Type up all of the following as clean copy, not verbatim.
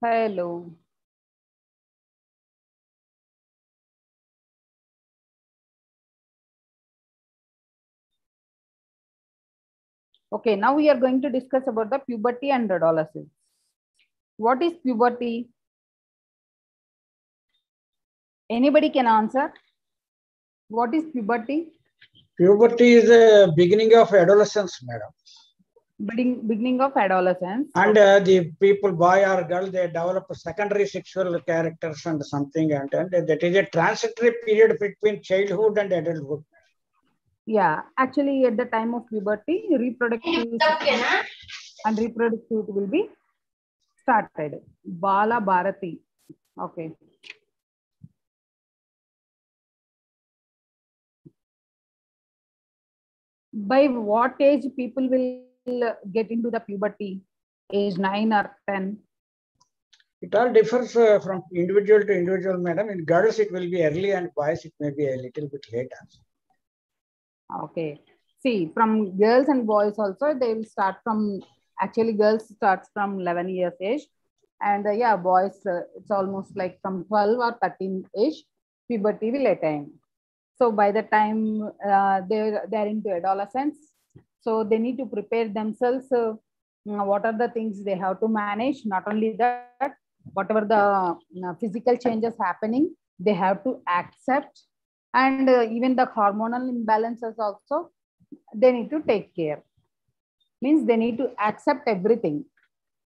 Hello. Okay, now we are going to discuss about the puberty and adolescence. What is puberty? Anybody can answer? What is puberty? Puberty is the beginning of adolescence, madam. Beginning of adolescence. And the people, boy or girl, they develop secondary sexual characters and something, and that is a transitory period between childhood and adulthood. Yeah, actually at the time of puberty, reproductive and reproductive will be started. Bala Bharati. Okay. By what age people will get into the puberty? Age 9 or 10? It all differs from individual to individual, madam. In girls, it will be early, and boys, it may be a little bit later. Okay. See, from girls and boys also, they will start from, actually girls starts from 11 years age. And yeah, boys, it's almost like from 12 or 13 age, puberty will attain. So by the time they're into adolescence, so they need to prepare themselves. What are the things they have to manage? Not only that, whatever the physical changes happening, they have to accept. And even the hormonal imbalances also, they need to take care. Means they need to accept everything.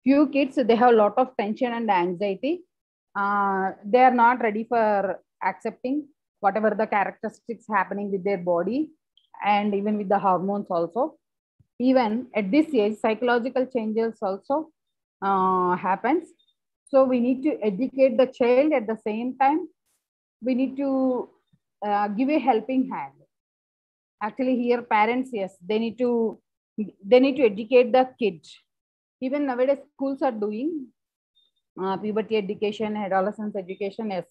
Few kids, they have a lot of tension and anxiety. They are not ready for accepting whatever the characteristics happening with their body and even with the hormones also. Even at this age, psychological changes also happens. So we need to educate the child at the same time. We need to give a helping hand. Actually, here parents, yes, they need to educate the kids. Even nowadays, schools are doing puberty education, adolescence education, yes,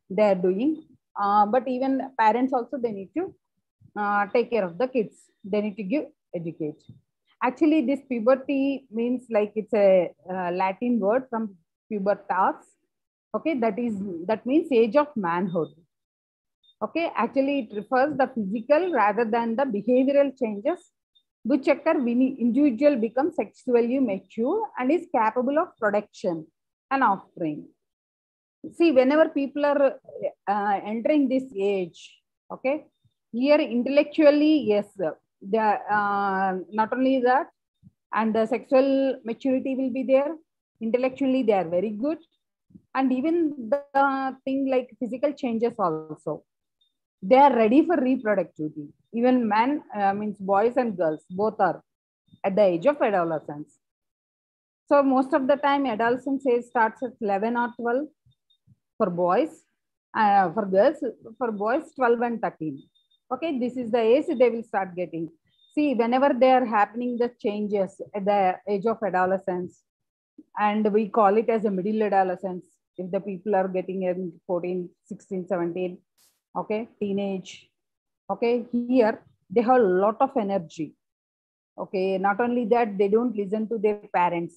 they are doing. But even parents also, they need to take care of the kids. They need to give educate. Actually, this puberty means like it's a Latin word from pubertas. Okay, that means age of manhood. Okay, actually it refers the physical rather than the behavioral changes which occur when individual becomes sexually mature and is capable of production and offspring. See, whenever people are entering this age, okay, here intellectually, yes, they are, not only that, and the sexual maturity will be there. Intellectually, they are very good, and even the thing like physical changes also, they are ready for reproductivity. Even men, means boys and girls, both are at the age of adolescence. So most of the time, adolescence age starts at 11 or 12 for boys. For girls, for boys, 12 and 13. Okay, this is the age they will start getting. See, whenever they are happening the changes at the age of adolescence, and we call it as a middle adolescence, if the people are getting in 14, 16, 17, okay, teenage, okay, here they have a lot of energy. Okay, not only that, they don't listen to their parents.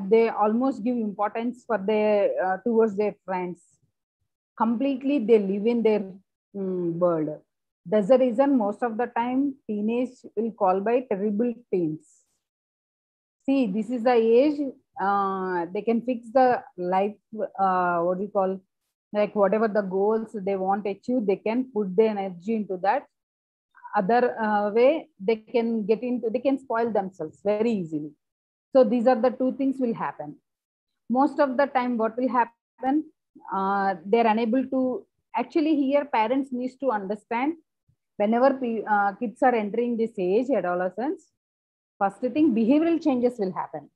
They almost give importance for their towards their friends. Completely, they live in their world. That's the reason most of the time teenage will call by terrible teens. See, this is the age they can fix the life. What do you call? Like whatever the goals they want to achieve, they can put their energy into that. Other way, they can get into. They can spoil themselves very easily. So these are the two things will happen. Most of the time, what will happen? They're unable to. Actually, here parents needs to understand whenever kids are entering this age, adolescence. First thing, behavioral changes will happen.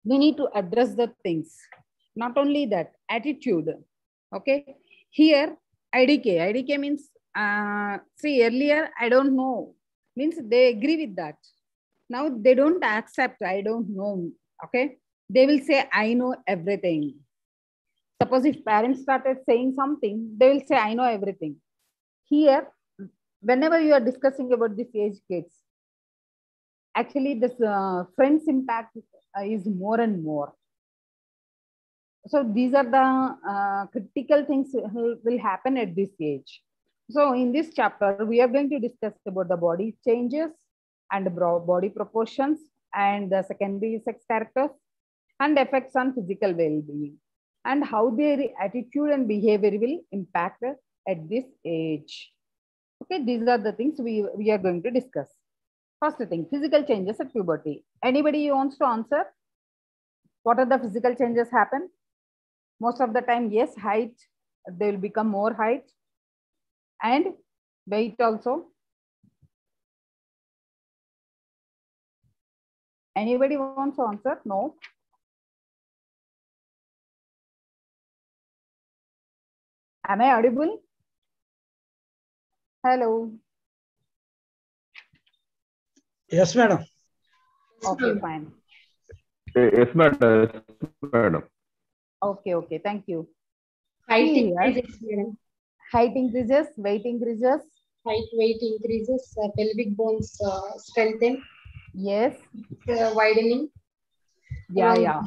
We need to address the things. Not only that, attitude. Okay. Here, IDK. IDK means, see, earlier, I don't know. Means they agree with that. Now they don't accept, I don't know. Okay. They will say, I know everything. Suppose if parents started saying something, they will say, I know everything. Here, whenever you are discussing about this age kids, actually this friends impact is more and more. So these are the critical things will happen at this age. So in this chapter, we are going to discuss about the body changes and body proportions and the secondary sex characters and effects on physical well-being and how their attitude and behavior will impact at this age. Okay, these are the things we are going to discuss. First thing, physical changes at puberty. Anybody wants to answer? What are the physical changes happen? Most of the time, yes, height, they will become more height and weight also. Anybody wants to answer? No. Am I audible? Hello. Yes, madam. Okay, fine. Yes, madam. Yes, madam. Okay, thank you. Height See, increases, madam. Height increases, weight increases. Height, weight increases, pelvic bones strengthen. Yes. Widening. Yeah.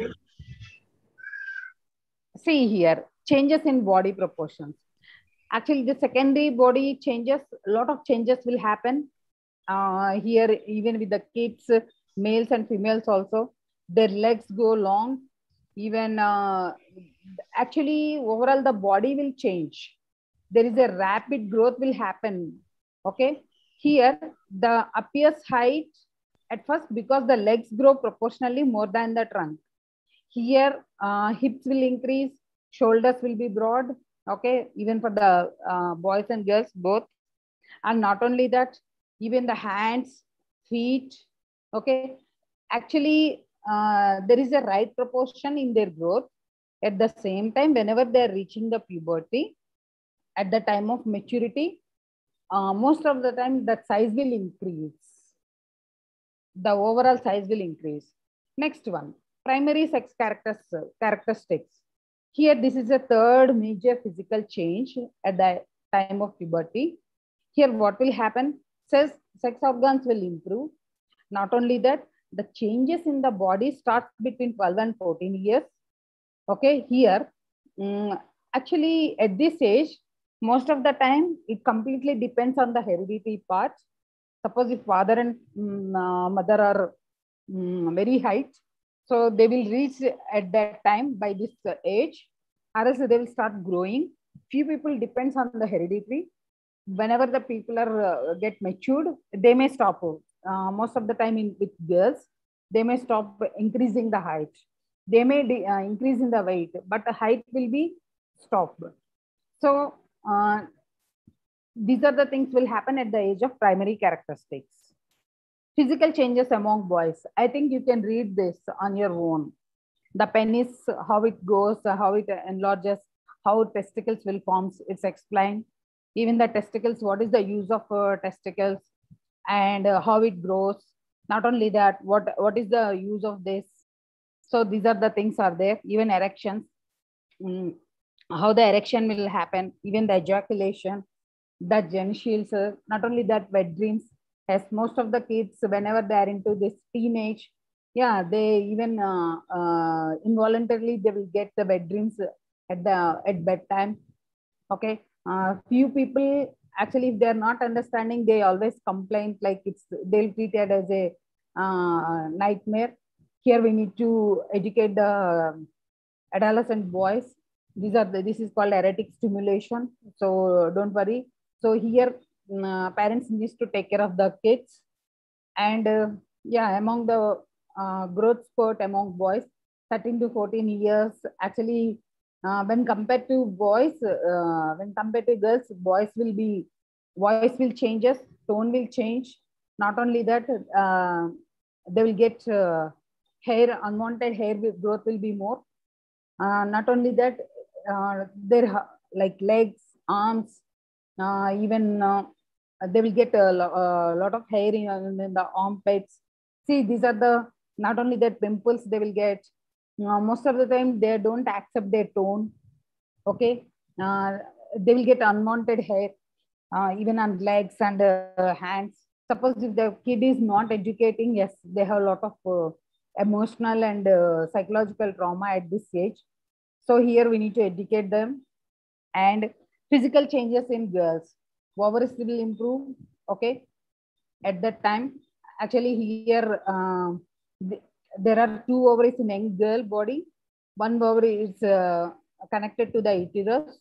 See here, changes in body proportions. Actually, the secondary body changes, a lot of changes will happen. Here, even with the kids, males and females also, their legs go long. Even actually, overall, the body will change. There is a rapid growth will happen. Okay. Here, the appears height at first because the legs grow proportionally more than the trunk. Here, hips will increase, shoulders will be broad. Okay. Even for the boys and girls, both. And not only that, even the hands, feet. Okay. Actually, there is a right proportion in their growth. At the same time, whenever they're reaching the puberty, at the time of maturity, most of the time that size will increase. The overall size will increase. Next one, primary sex characteristics. Here, this is a third major physical change at the time of puberty. Here, what will happen? Says sex organs will improve. Not only that, the changes in the body starts between 12 and 14 years. Okay, here, actually at this age, most of the time, it completely depends on the heredity part. Suppose if father and mother are very height, so they will reach at that time by this age, or else they will start growing. Few people depends on the hereditary. Whenever the people are get matured, they may stop. Most of the time with girls, they may stop increasing the height. They may increase in the weight, but the height will be stopped. So these are the things will happen at the age of primary characteristics. Physical changes among boys. I think you can read this on your own. The penis, how it goes, how it enlarges, how testicles will form, it's explained. Even the testicles, what is the use of testicles and how it grows. Not only that, what is the use of this? So these are the things are there. Even erections, how the erection will happen, even the ejaculation, the genitals, not only that, wet dreams, as most of the kids, whenever they are into this teenage, yeah, they even involuntarily, they will get the wet dreams at bedtime. Okay. Few people, actually, if they're not understanding, they always complain like they'll treat it as a nightmare. Here we need to educate the adolescent boys. This is called erotic stimulation. So don't worry. So here parents needs to take care of the kids. And yeah, among the growth spurt among boys, 13 to 14 years, actually, when compared to boys, when compared to girls, voice will changes, tone will change. Not only that, they will get hair, unwanted hair growth will be more. Not only that, their like legs, arms, even they will get a lot of hair in the armpits. See, these are the, not only that, pimples they will get. Most of the time, they don't accept their tone. Okay. They will get unwanted hair, even on legs and hands. Suppose if the kid is not educating, yes, they have a lot of emotional and psychological trauma at this age. So here we need to educate them. And physical changes in girls. Ovaries will improve. Okay. At that time, actually here, there are two ovaries in young girl body. One ovary is connected to the uterus.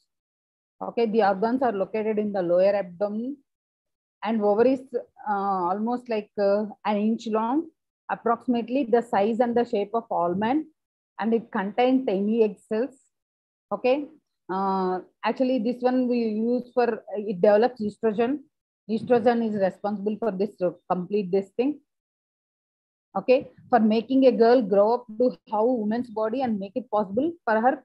Okay. The organs are located in the lower abdomen. And ovaries almost like an inch long, approximately the size and the shape of almond. And it contains tiny egg cells. Okay. Actually, this one we use for, it develops estrogen. Estrogen is responsible for this to complete this thing. Okay. For making a girl grow up to how woman's body and make it possible for her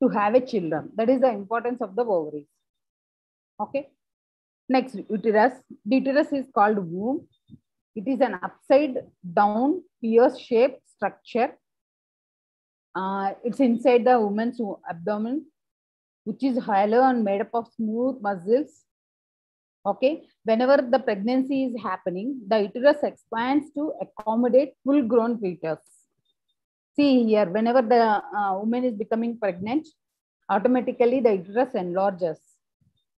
to have a children. That is the importance of the ovaries. Okay. Next, uterus. The uterus is called womb. It is an upside down pear-shaped structure. It's inside the woman's abdomen, which is hollow and made up of smooth muscles. Okay. Whenever the pregnancy is happening, the uterus expands to accommodate full-grown fetus. See here, whenever the woman is becoming pregnant, automatically the uterus enlarges.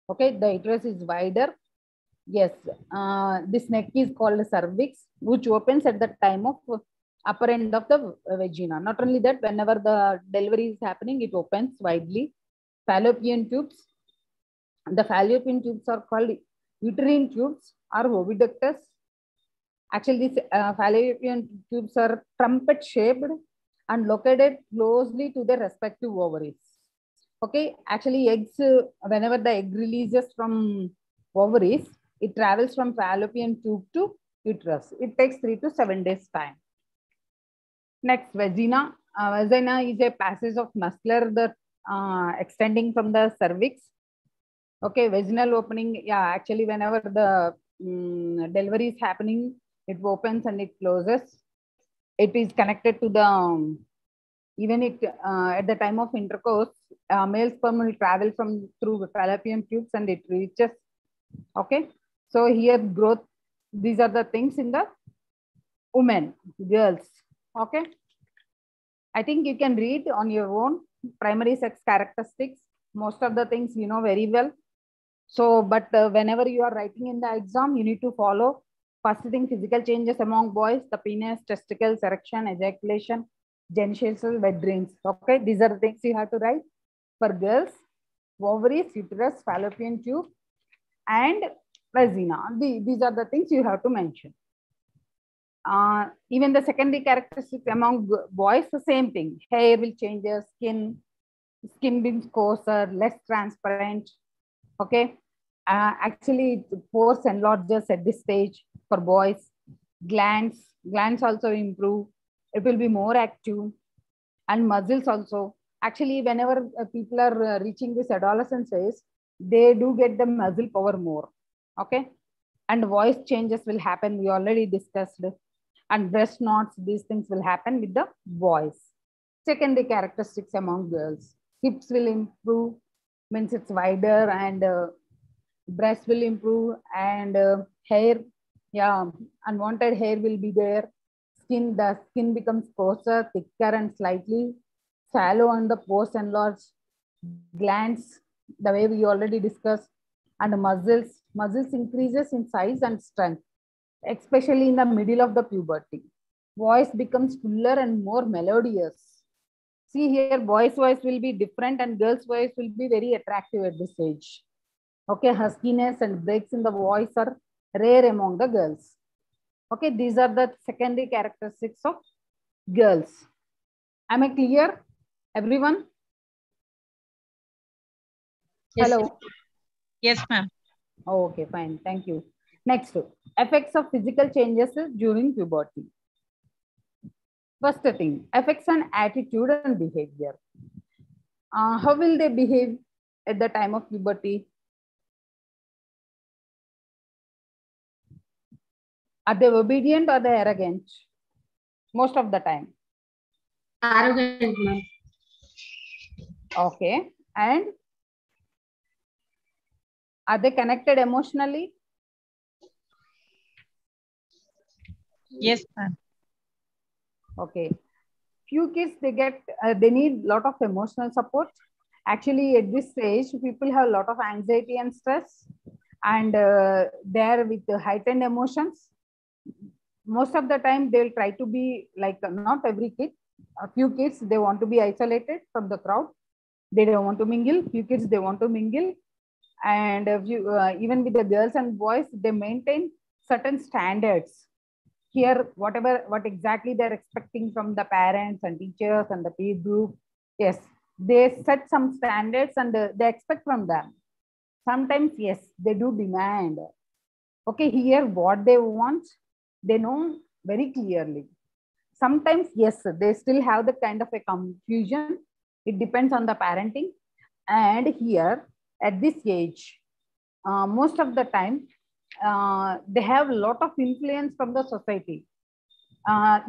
Okay, the uterus is wider. Yes, this neck is called cervix, which opens at the time of upper end of the vagina. Not only that, whenever the delivery is happening, it opens widely. Fallopian tubes. The fallopian tubes are called uterine tubes or oviductus. Actually, these fallopian tubes are trumpet shaped and located closely to the respective ovaries. Okay, actually eggs, whenever the egg releases from ovaries, it travels from fallopian tube to uterus. It takes 3 to 7 days time. Next, vagina. Vagina is a passage of muscular that extending from the cervix. Okay, vaginal opening. Yeah, actually whenever the delivery is happening, it opens and it closes. It is connected to the even it at the time of intercourse, male sperm will travel through fallopian tubes and it reaches. Okay, so here growth, these are the things in the women, girls. Okay, I think you can read on your own primary sex characteristics. Most of the things you know very well. So, but whenever you are writing in the exam, you need to follow. First thing, physical changes among boys: the penis, testicles, erection, ejaculation, genital, wet dreams. Okay, these are the things you have to write. For girls, ovaries, uterus, fallopian tube, and vagina. These are the things you have to mention. Even the secondary characteristics among boys, the same thing. Hair will change, skin becomes coarser, less transparent. Okay. Actually, pores enlarges at this stage for boys. Glands also improve. It will be more active, and muscles also. Actually, whenever people are reaching this adolescence phase, they do get the muscle power more. Okay, and voice changes will happen. We already discussed, and breast knots. These things will happen with the boys. Secondary characteristics among girls: hips will improve, means it's wider, and breast will improve, and hair, yeah, unwanted hair will be there. The skin becomes coarser, thicker, and slightly shallow on the pores enlarged. Glands, the way we already discussed, and muscles increases in size and strength, especially in the middle of the puberty. Voice becomes fuller and more melodious. See here, boys' voice will be different and girls' voice will be very attractive at this age. Okay, huskiness and breaks in the voice are rare among the girls. Okay, these are the secondary characteristics of girls. Am I clear, everyone? Yes, Hello. Yes, ma'am. Oh, okay, fine. Thank you. Next, effects of physical changes during puberty. First thing, effects on attitude and behavior. How will they behave at the time of puberty? Are they obedient or they arrogant? Most of the time. arrogant, ma'am. Okay. And are they connected emotionally? Yes, ma'am. Okay. Few kids, they need a lot of emotional support. Actually, at this stage, people have a lot of anxiety and stress, and they're with the heightened emotions. Most of the time, they'll try to be like, not every kid, a few kids, they want to be isolated from the crowd. They don't want to mingle. Few kids, they want to mingle. And even with the girls and boys, they maintain certain standards. Here, what exactly they're expecting from the parents and teachers and the peer group, yes, they set some standards and they expect from them. Sometimes, yes, they do demand. Okay, here what they want, they know very clearly. Sometimes, yes, they still have the kind of a confusion. It depends on the parenting. And here, at this age, most of the time, they have a lot of influence from the society,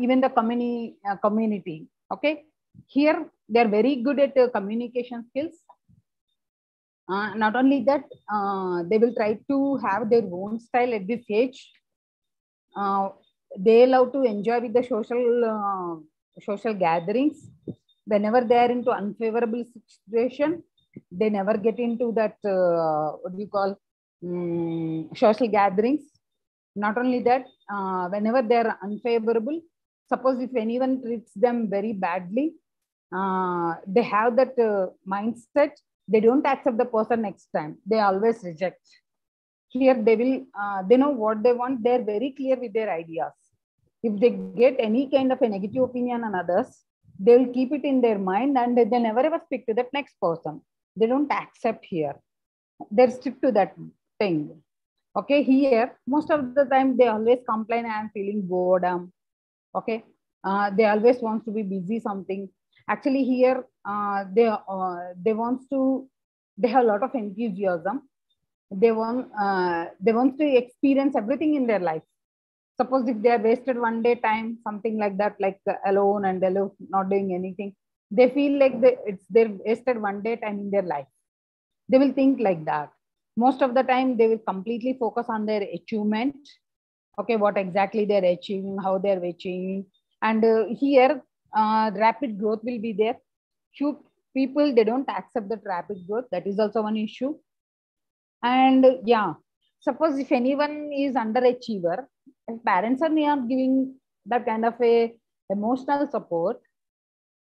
even the community. Okay, here they're very good at communication skills. Not only that, they will try to have their own style at this age. They love to enjoy with the social gatherings. Whenever they are into unfavorable situation, they never get into that what do you call social gatherings. Not only that, whenever they are unfavorable, suppose if anyone treats them very badly, they have that mindset. They don't accept the person next time. They always reject. Here they know what they want. They're very clear with their ideas. If they get any kind of a negative opinion on others, they'll keep it in their mind and they never ever speak to that next person. They don't accept here. They're stick to that thing. Okay, here, most of the time they always complain and feeling boredom. Okay, they always wants to be busy something. Actually, here they have a lot of enthusiasm. They want to experience everything in their life. Suppose if they are wasted one day time, something like that, like alone and alone, not doing anything, they feel like they're wasted one day time in their life. They will think like that. Most of the time, they will completely focus on their achievement. Okay, what exactly they're achieving, how they're achieving. And here, rapid growth will be there. Few people, they don't accept that rapid growth. That is also one issue. And yeah, suppose if anyone is underachiever, if parents are not giving that kind of a emotional support,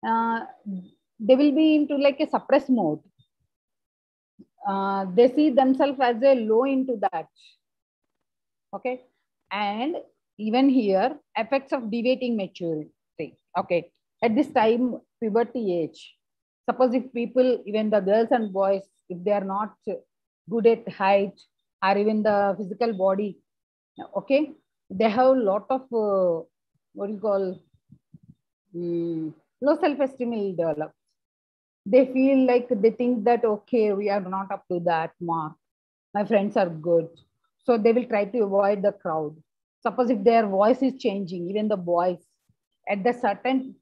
they will be into like a suppressed mode. They see themselves as a low into that. Okay, and even here, effects of deviating maturity. Okay, at this time, puberty age. Suppose if people, even the girls and boys, if they are not good at height or even the physical body, okay, they have a lot of what do you call low self-esteem will develop. They feel like they think that okay, we are not up to that mark. My friends are good, so they will try to avoid the crowd. Suppose if their voice is changing, even the boys, at the certain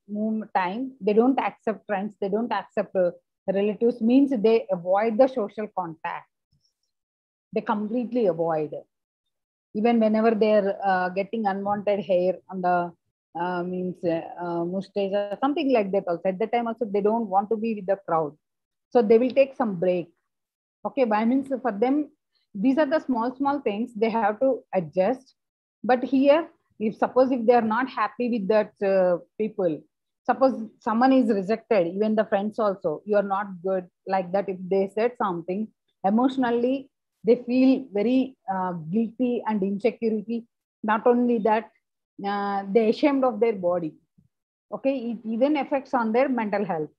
time, they don't accept friends, they don't accept relatives, means they avoid the social contact. They completely avoid it. Even whenever they're getting unwanted hair on the mustache or something like that also. At that time also, they don't want to be with the crowd. So they will take some break. Okay, by means for them, these are the small things they have to adjust. But here, if they are not happy with that people, suppose someone is rejected, even the friends also, you are not good, like that. If they said something, emotionally, they feel very guilty and insecurity. Not only that, they're ashamed of their body. Okay, it even affects on their mental health.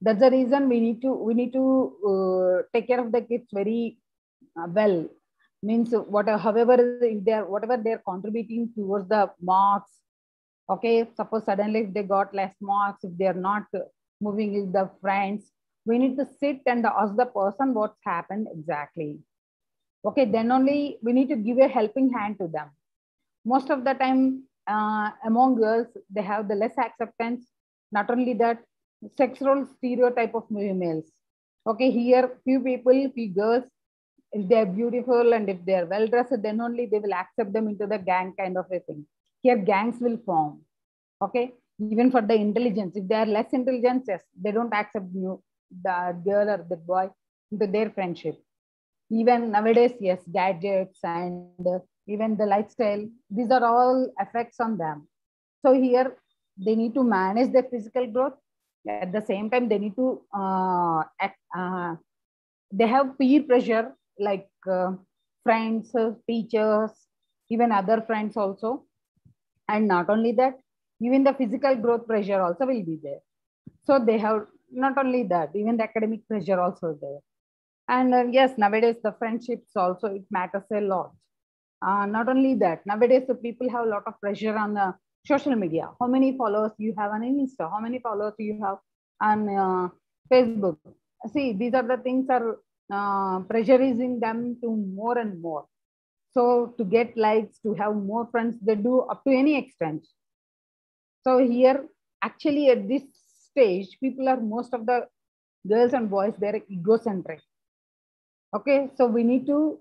That's the reason we need to take care of the kids very well. Means whatever they're contributing towards the marks. Okay, suppose suddenly if they got less marks, if they're not moving with the friends, we need to sit and ask the person what's happened exactly. Okay, then only we need to give a helping hand to them. Most of the time, among girls, they have the less acceptance. Not only that, sex role stereotype of males. Okay, here few girls, if they are beautiful and if they are well dressed, then only they will accept them into the gang kind of a thing. Here gangs will form. Okay, Even for the intelligence, if they are less intelligent, yes, they don't accept the girl or the boy into their friendship. Even nowadays, yes, gadgets and even the lifestyle, these are all effects on them. So here they need to manage their physical growth. At the same time, they need to they have peer pressure like friends, teachers, even other friends also. And not only that, even the physical growth pressure also will be there. So they have not only that, even the academic pressure also there. And yes, nowadays the friendships also, it matters a lot. Not only that, nowadays the people have a lot of pressure on social media. How many followers you have on Insta? How many followers you have on Facebook? See, these are the things are pressurizing them to more and more. So to get likes, to have more friends, they do up to any extent. So here, actually at this stage, people are, most of the girls and boys, they're egocentric. Okay, so we need to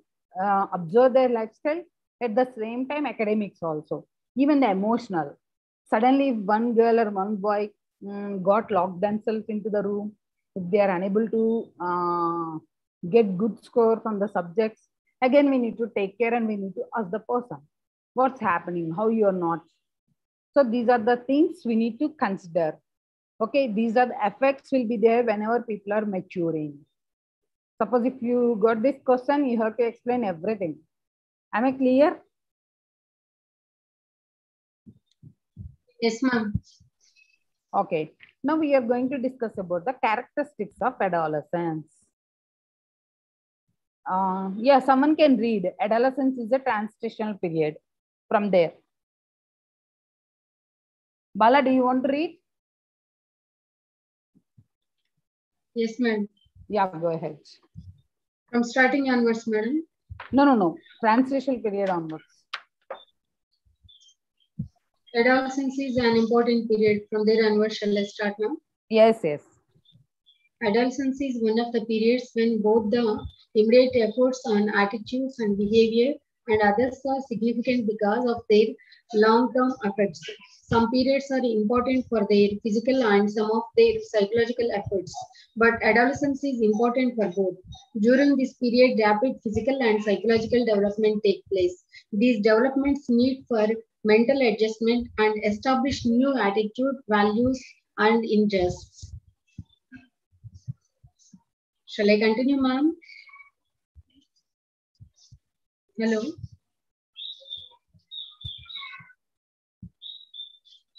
observe their lifestyle. At the same time, academics also, even the emotional. Suddenly, if one girl or one boy got locked themselves into the room, if they are unable to get good score from the subjects, again, we need to take care and we need to ask the person, what's happening, how you are not. So these are the things we need to consider. Okay, these are the effects will be there whenever people are maturing. Suppose if you got this question, you have to explain everything. Am I clear? Yes, ma'am. Okay. Now we are going to discuss about the characteristics of adolescence. Yeah, someone can read. Adolescence is a transitional period from there. Bala, do you want to read? Yes, ma'am. Yeah, go ahead. From starting onwards, madam. No. Transitional period onwards. Adolescence is an important period. From there onwards, shall I start now? Yes. Adolescence is one of the periods when both the immediate efforts on attitudes and behavior and others are significant because of their long-term effects. Some periods are important for their physical and some of their psychological efforts, but adolescence is important for both. During this period, rapid physical and psychological development take place. These developments need for mental adjustment and establish new attitude, values, and interests. Shall I continue, ma'am? Hello.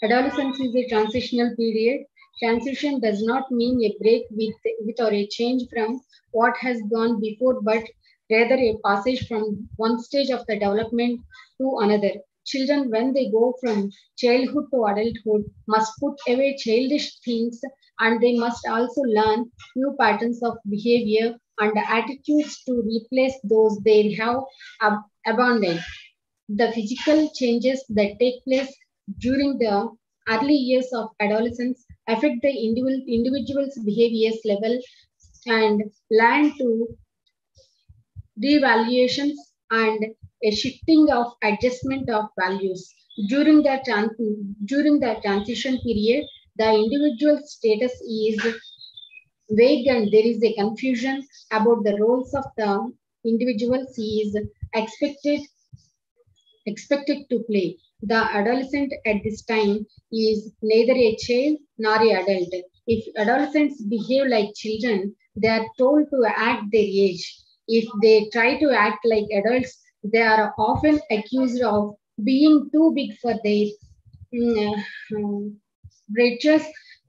Adolescence is a transitional period. Transition does not mean a break with or a change from what has gone before, but rather a passage from one stage of the development to another. Children, when they go from childhood to adulthood, must put away childish things and they must also learn new patterns of behavior and attitudes to replace those they have abandoned. The physical changes that take place during the early years of adolescence affect the individual's behaviors level and learn to revaluations and a shifting of adjustment of values. During the transition period, the individual status is vague and there is a confusion about the roles of the individuals he is expected to play. The adolescent at this time is neither a child nor an adult. If adolescents behave like children, they are told to act their age. If they try to act like adults, they are often accused of being too big for their britches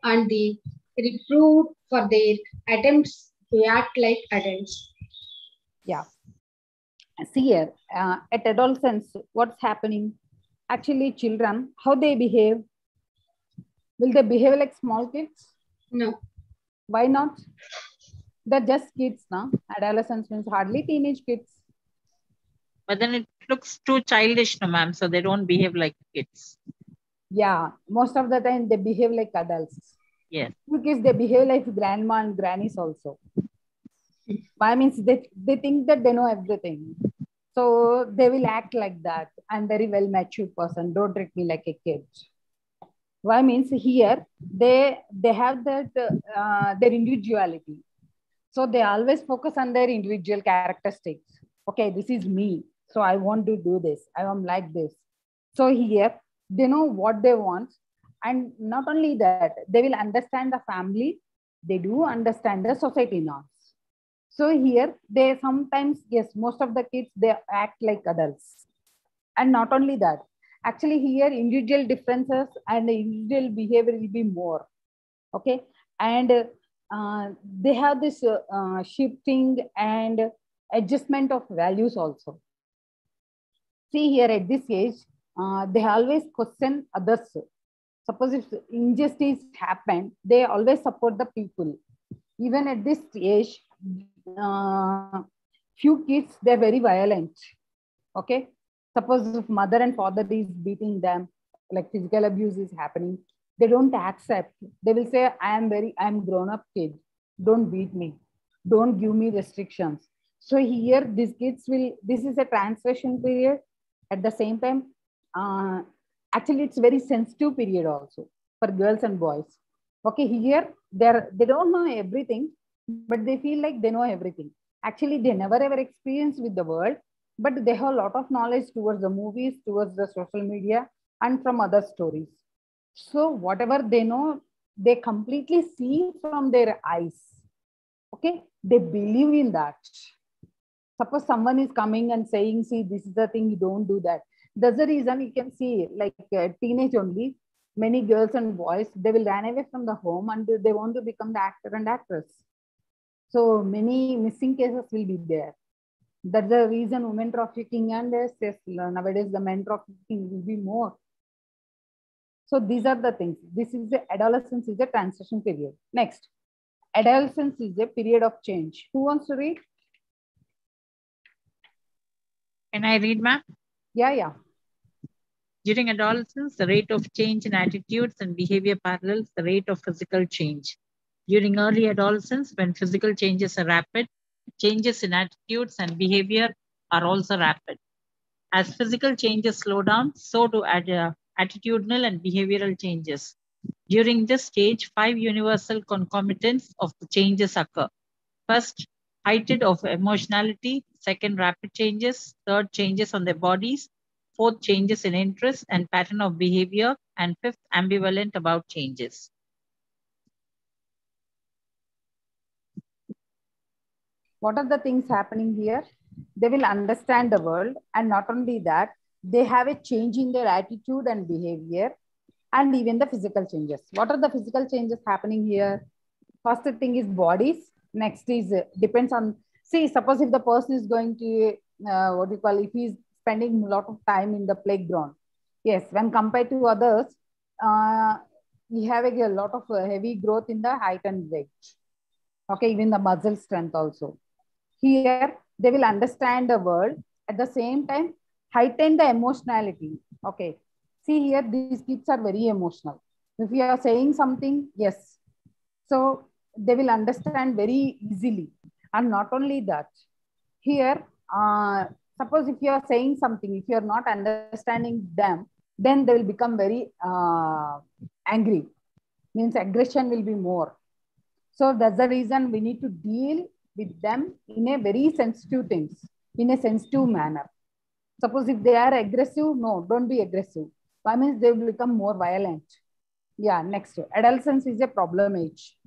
and the reproved for their attempts to act like adults. Yeah. See here, at adolescence, what's happening? Actually, children, how they behave? Will they behave like small kids? No. Why not? They're just kids now. Adolescence means hardly teenage kids. But then it looks too childish, no, ma'am. So they don't behave like kids. Yeah, most of the time they behave like adults. Yes. Because they behave like grandma and grannies also. Why means they think that they know everything. So they will act like that. I'm very well matured person. Don't treat me like a kid. Why means here they have that their individuality. So they always focus on their individual characteristics. Okay, this is me. So I want to do this. I am like this. So here they know what they want. And not only that, they will understand the family. They do understand the society norms. So here they sometimes, yes, most of the kids, they act like adults. And not only that, actually here individual differences and individual behavior will be more. Okay. And they have this shifting and adjustment of values also. See here at this age, they always question others. Suppose if injustice happened, they always support the people. Even at this age, few kids, they're very violent. Okay. Suppose if mother and father is beating them, like physical abuse is happening, they don't accept. They will say, I'm grown up kid. Don't beat me. Don't give me restrictions. So here, these kids will, this is a transition period. At the same time, actually it's very sensitive period also for girls and boys. Okay, here, they don't know everything, but they feel like they know everything. Actually, they never ever experienced with the world, but they have a lot of knowledge towards the movies, towards the social media, and from other stories. So whatever they know, they completely see from their eyes. Okay, they believe in that. Suppose someone is coming and saying, see, this is the thing, you don't do that. That's the reason you can see, like teenage only, many girls and boys, they will run away from the home and they want to become the actor and actress. So many missing cases will be there. That's the reason women trafficking and nowadays the men trafficking will be more. So these are the things. This is the adolescence is a transition period. Next, adolescence is a period of change. Who wants to read? Can I read, ma'am? Yeah. During adolescence, the rate of change in attitudes and behavior parallels the rate of physical change. During early adolescence, when physical changes are rapid, changes in attitudes and behavior are also rapid. As physical changes slow down, so do attitudinal and behavioral changes. During this stage, 5 universal concomitants of the changes occur. First, heightened of emotionality. Second, rapid changes. Third, changes on their bodies. Fourth, changes in interest and pattern of behavior. And fifth, ambivalent about changes. What are the things happening here? They will understand the world, and not only that, they have a change in their attitude and behavior, and even the physical changes. What are the physical changes happening here? First thing is bodies. Next is depends on, see, suppose if the person is going to, if he's spending a lot of time in the playground. Yes, when compared to others, we have a lot of heavy growth in the height and weight. Okay, even the muscle strength also. Here, they will understand the world. At the same time, heighten the emotionality. Okay. See here, these kids are very emotional. If you are saying something, yes. So they will understand very easily. And not only that, here, suppose if you are saying something, if you are not understanding them, then they will become very angry. Means aggression will be more. So that's the reason we need to deal with them in a very sensitive things, in a sensitive manner. Suppose if they are aggressive, no, don't be aggressive. That means they will become more violent. Yeah, next. Adolescence is a problem age.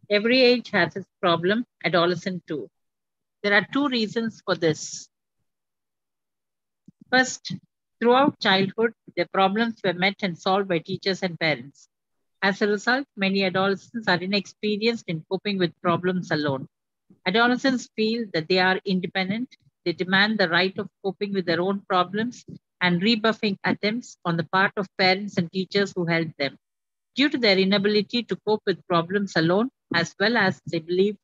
Every age has its problem, adolescent too. There are 2 reasons for this. First, throughout childhood, their problems were met and solved by teachers and parents. As a result, many adolescents are inexperienced in coping with problems alone. Adolescents feel that they are independent. They demand the right of coping with their own problems and rebuffing attempts on the part of parents and teachers who help them. Due to their inability to cope with problems alone, as well as they believe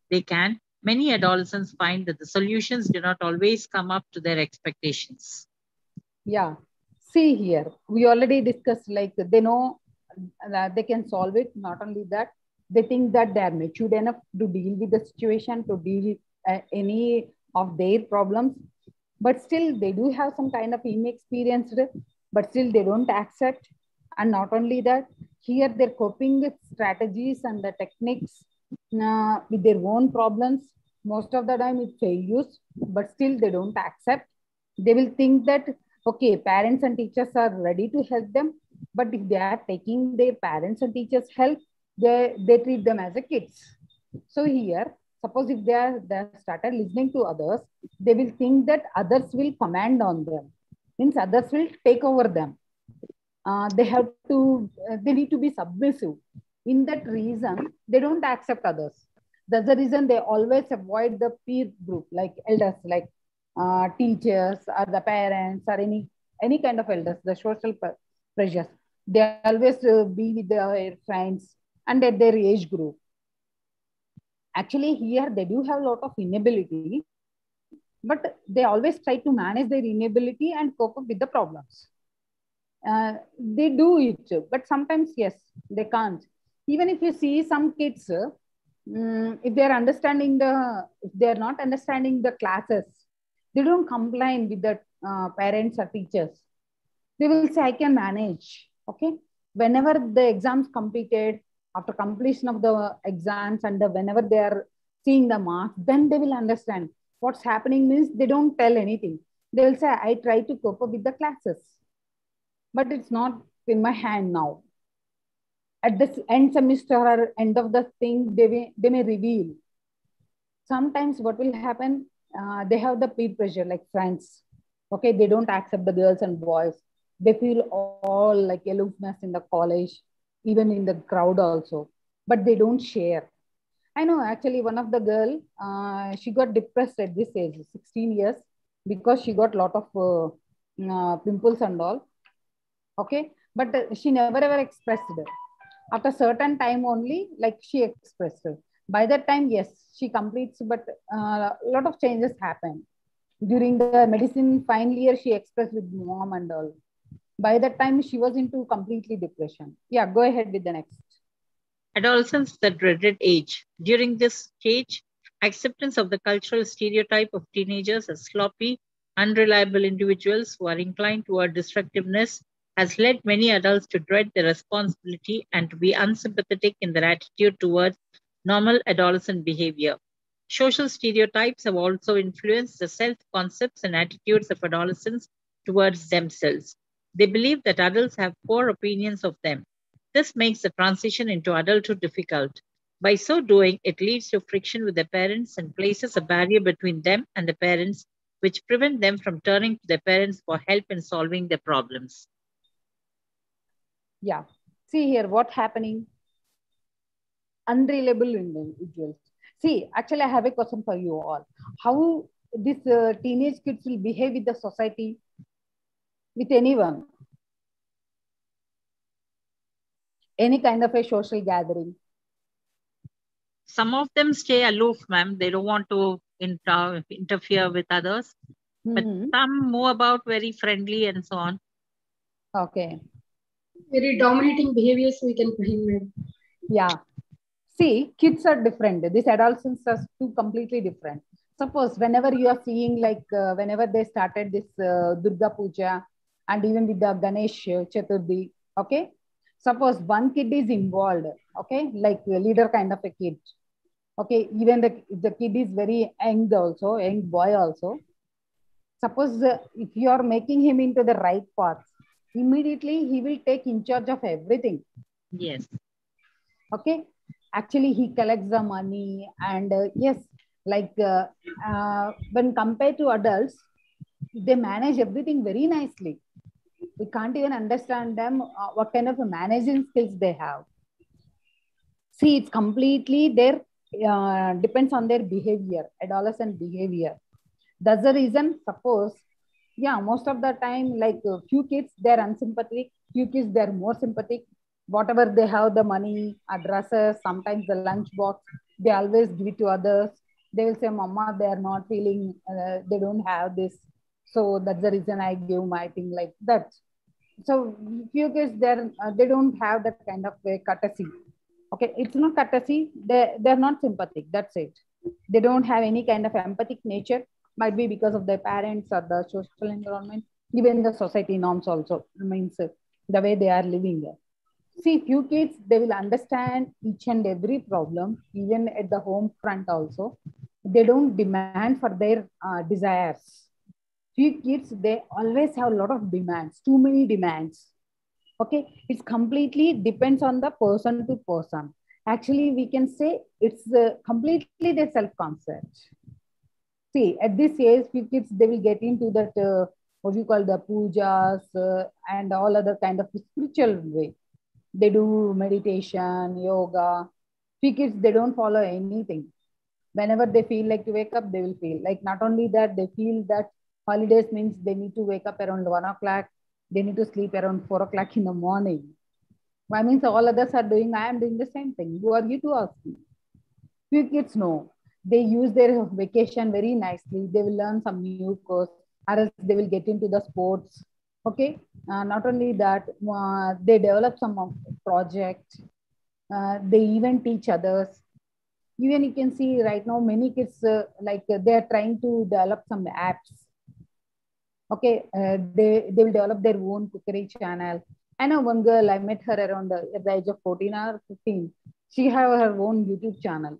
they can, many adolescents find that the solutions do not always come up to their expectations. Yeah. See here, we already discussed, like they know that they can solve it. Not only that, they think that they are matured enough to deal with the situation, to deal with any of their problems. But still, they do have some kind of inexperienced, but still they don't accept And not only that, here they're coping with strategies and the techniques with their own problems. Most of the time it fails, but still they don't accept. They will think that, okay, parents and teachers are ready to help them, but if they are taking their parents and teachers' help, they treat them as a kids. So here, suppose if they started listening to others, they will think that others will command on them, means others will take over them. They need to be submissive. In that reason, they don't accept others. That's the reason they always avoid the peer group, like elders, like teachers or the parents or any kind of elders, the social pressures. They always be with their friends and at their age group. Actually, here they do have a lot of inability, but they always try to manage their inability and cope up with the problems. They do it, but sometimes, yes, they can't. Even if you see some kids, if they're not understanding the classes, they don't complain with the parents or teachers. They will say, I can manage. Okay. Whenever the exams completed, after completion of the exams and whenever they are seeing the marks, then they will understand what's happening. Means they don't tell anything. They will say, I try to cope up with the classes, but it's not in my hand now. At the end semester or end of the thing, they may reveal. Sometimes what will happen, they have the peer pressure, like friends. Okay, they don't accept the girls and boys. They feel all like aloofness in the college, even in the crowd also, but they don't share. I know actually one of the girl, she got depressed at this age, 16 years, because she got a lot of pimples and all. Okay, but she never ever expressed it. After certain time only, like she expressed it. By that time, yes, she completes, but a lot of changes happen. During the medicine final year, she expressed with mom and all. By that time, she was into completely depression. Yeah, go ahead with the next. Adolescence is the dreaded age. During this stage, acceptance of the cultural stereotype of teenagers as sloppy, unreliable individuals who are inclined toward destructiveness has led many adults to dread the responsibility and to be unsympathetic in their attitude towards normal adolescent behavior. Social stereotypes have also influenced the self-concepts and attitudes of adolescents towards themselves. They believe that adults have poor opinions of them. This makes the transition into adulthood difficult. By so doing, it leads to friction with their parents and places a barrier between them and the parents, which prevent them from turning to their parents for help in solving their problems. Yeah. See here, what's happening? Unreliable individuals. See, actually, I have a question for you all. How these teenage kids will behave with the society, with anyone? Any kind of a social gathering. Some of them stay aloof, ma'am. They don't want to interfere with others. But some move about very friendly and so on. Okay. Very dominating behaviors we can put in. Yeah. See, kids are different. These adolescents are two completely different. Suppose whenever you are seeing, like whenever they started this Durga Puja and even with the Ganesh Chaturthi, okay? Suppose one kid is involved, okay? Like a leader kind of a kid. Okay, even the kid is very young also, young boy also. Suppose if you are making him into the right path, immediately he will take in charge of everything. Yes. Okay. Actually, he collects the money and yes, like when compared to adults, they manage everything very nicely. We can't even understand them, what kind of managing skills they have. See, it's completely their depends on their behavior, adolescent behavior. That's the reason, suppose, yeah, most of the time, like few kids, they're unsympathetic, few kids, they're more sympathetic. Whatever they have, the money, addresses, sometimes the lunch box, they always give it to others. They will say, Mama, they are not feeling, they don't have this. So that's the reason I give my thing like that. So few kids, they don't have that kind of courtesy. Okay, it's not courtesy, they're not sympathetic, that's it. They don't have any kind of empathic nature, might be because of their parents or the social environment, even the society norms also. Means the way they are living. See, few kids, they will understand each and every problem, even at the home front also. They don't demand for their desires. Few kids, they always have a lot of demands, too many demands. Okay, it's completely depends on the person to person. Actually, we can say it's completely their self-concept. See, at this age, few kids, they will get into that, what you call the pujas and all other kind of spiritual way. They do meditation, yoga. Few kids, they don't follow anything. Whenever they feel like to wake up, they will feel like, not only that, they feel that holidays means they need to wake up around 1 o'clock. They need to sleep around 4 o'clock in the morning. I mean, so all others are doing, I am doing the same thing. Who are you to ask me? Few kids know. They use their vacation very nicely. They will learn some new course, or else they will get into the sports. Okay. Not only that, they develop some project. They even teach others. Even you can see right now, many kids, they are trying to develop some apps. Okay. They will develop their own cookery channel. I know one girl, I met her around at the age of 14 or 15. She have her own YouTube channel.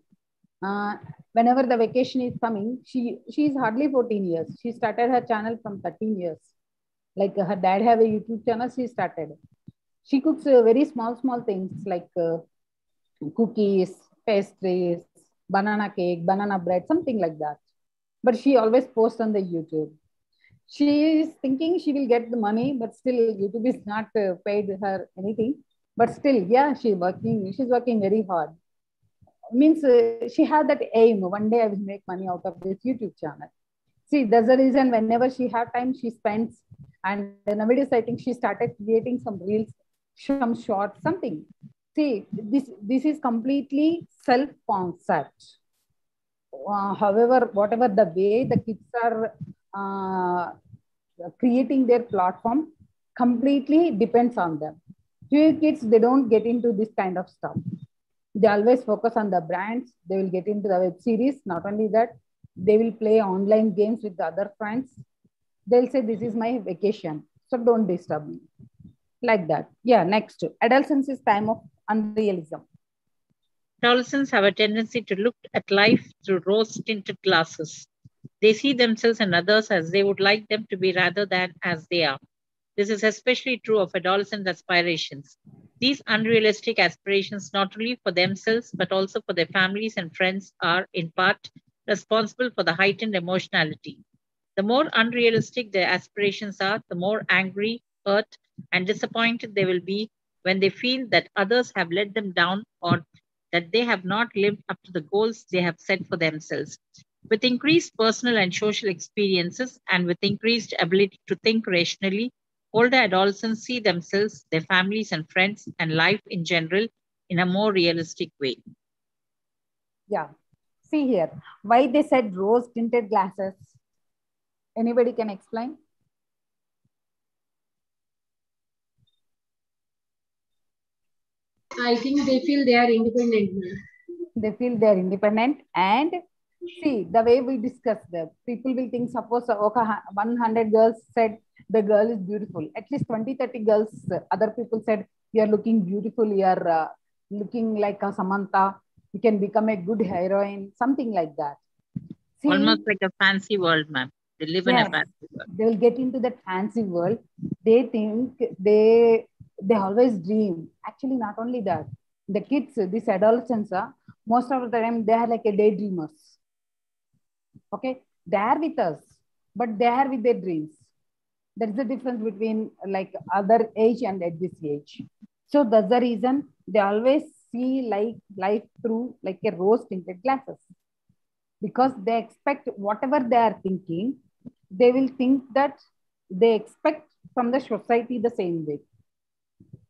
Whenever the vacation is coming, she is hardly 14 years. She started her channel from 13 years. Like her dad have a YouTube channel, she started. She cooks very small things like cookies, pastries, banana cake, banana bread, something like that. But she always posts on the YouTube. She is thinking she will get the money, but still YouTube is not paid her anything. But still, yeah, she's working very hard. Means she had that aim, one day I will make money out of this YouTube channel. See, that's the reason whenever she had time, she spends. And nowadays, I think she started creating some reels, some shorts, something. See, this is completely self-concept. However, whatever the way the kids are creating their platform, completely depends on them. Few kids, they don't get into this kind of stuff. They always focus on the brands. They will get into the web series. Not only that, they will play online games with the other friends. They'll say, this is my vacation, so don't disturb me. Like that. Yeah, next. Adolescence is time of unrealism. Adolescents have a tendency to look at life through rose-tinted glasses. They see themselves and others as they would like them to be rather than as they are. This is especially true of adolescent aspirations. These unrealistic aspirations, not only for themselves, but also for their families and friends, are in part responsible for the heightened emotionality. The more unrealistic their aspirations are, the more angry, hurt, and disappointed they will be when they feel that others have let them down or that they have not lived up to the goals they have set for themselves. With increased personal and social experiences and with increased ability to think rationally, older adolescents see themselves, their families and friends, and life in general in a more realistic way. Yeah. See here, why they said rose-tinted glasses? Anybody can explain? I think they feel they are independent. They feel they are independent, and see the way we discussed them. People will think, suppose okay, 100 girls said the girl is beautiful. At least 20-30 girls, other people said, you are looking beautiful, you are looking like a Samantha, you can become a good heroine, something like that. See, almost like a fancy world, ma'am. They live in a fancy world. They will get into that fancy world. They think they always dream. Actually, not only that, the kids, these adolescents, most of the time they are like a daydreamers. Okay, they are with us, but they are with their dreams. There is a difference between like other age and at this age. So that's the reason they always see like life through like a rose-tinted glasses, because they expect whatever they are thinking, they will think that they expect from the society the same way.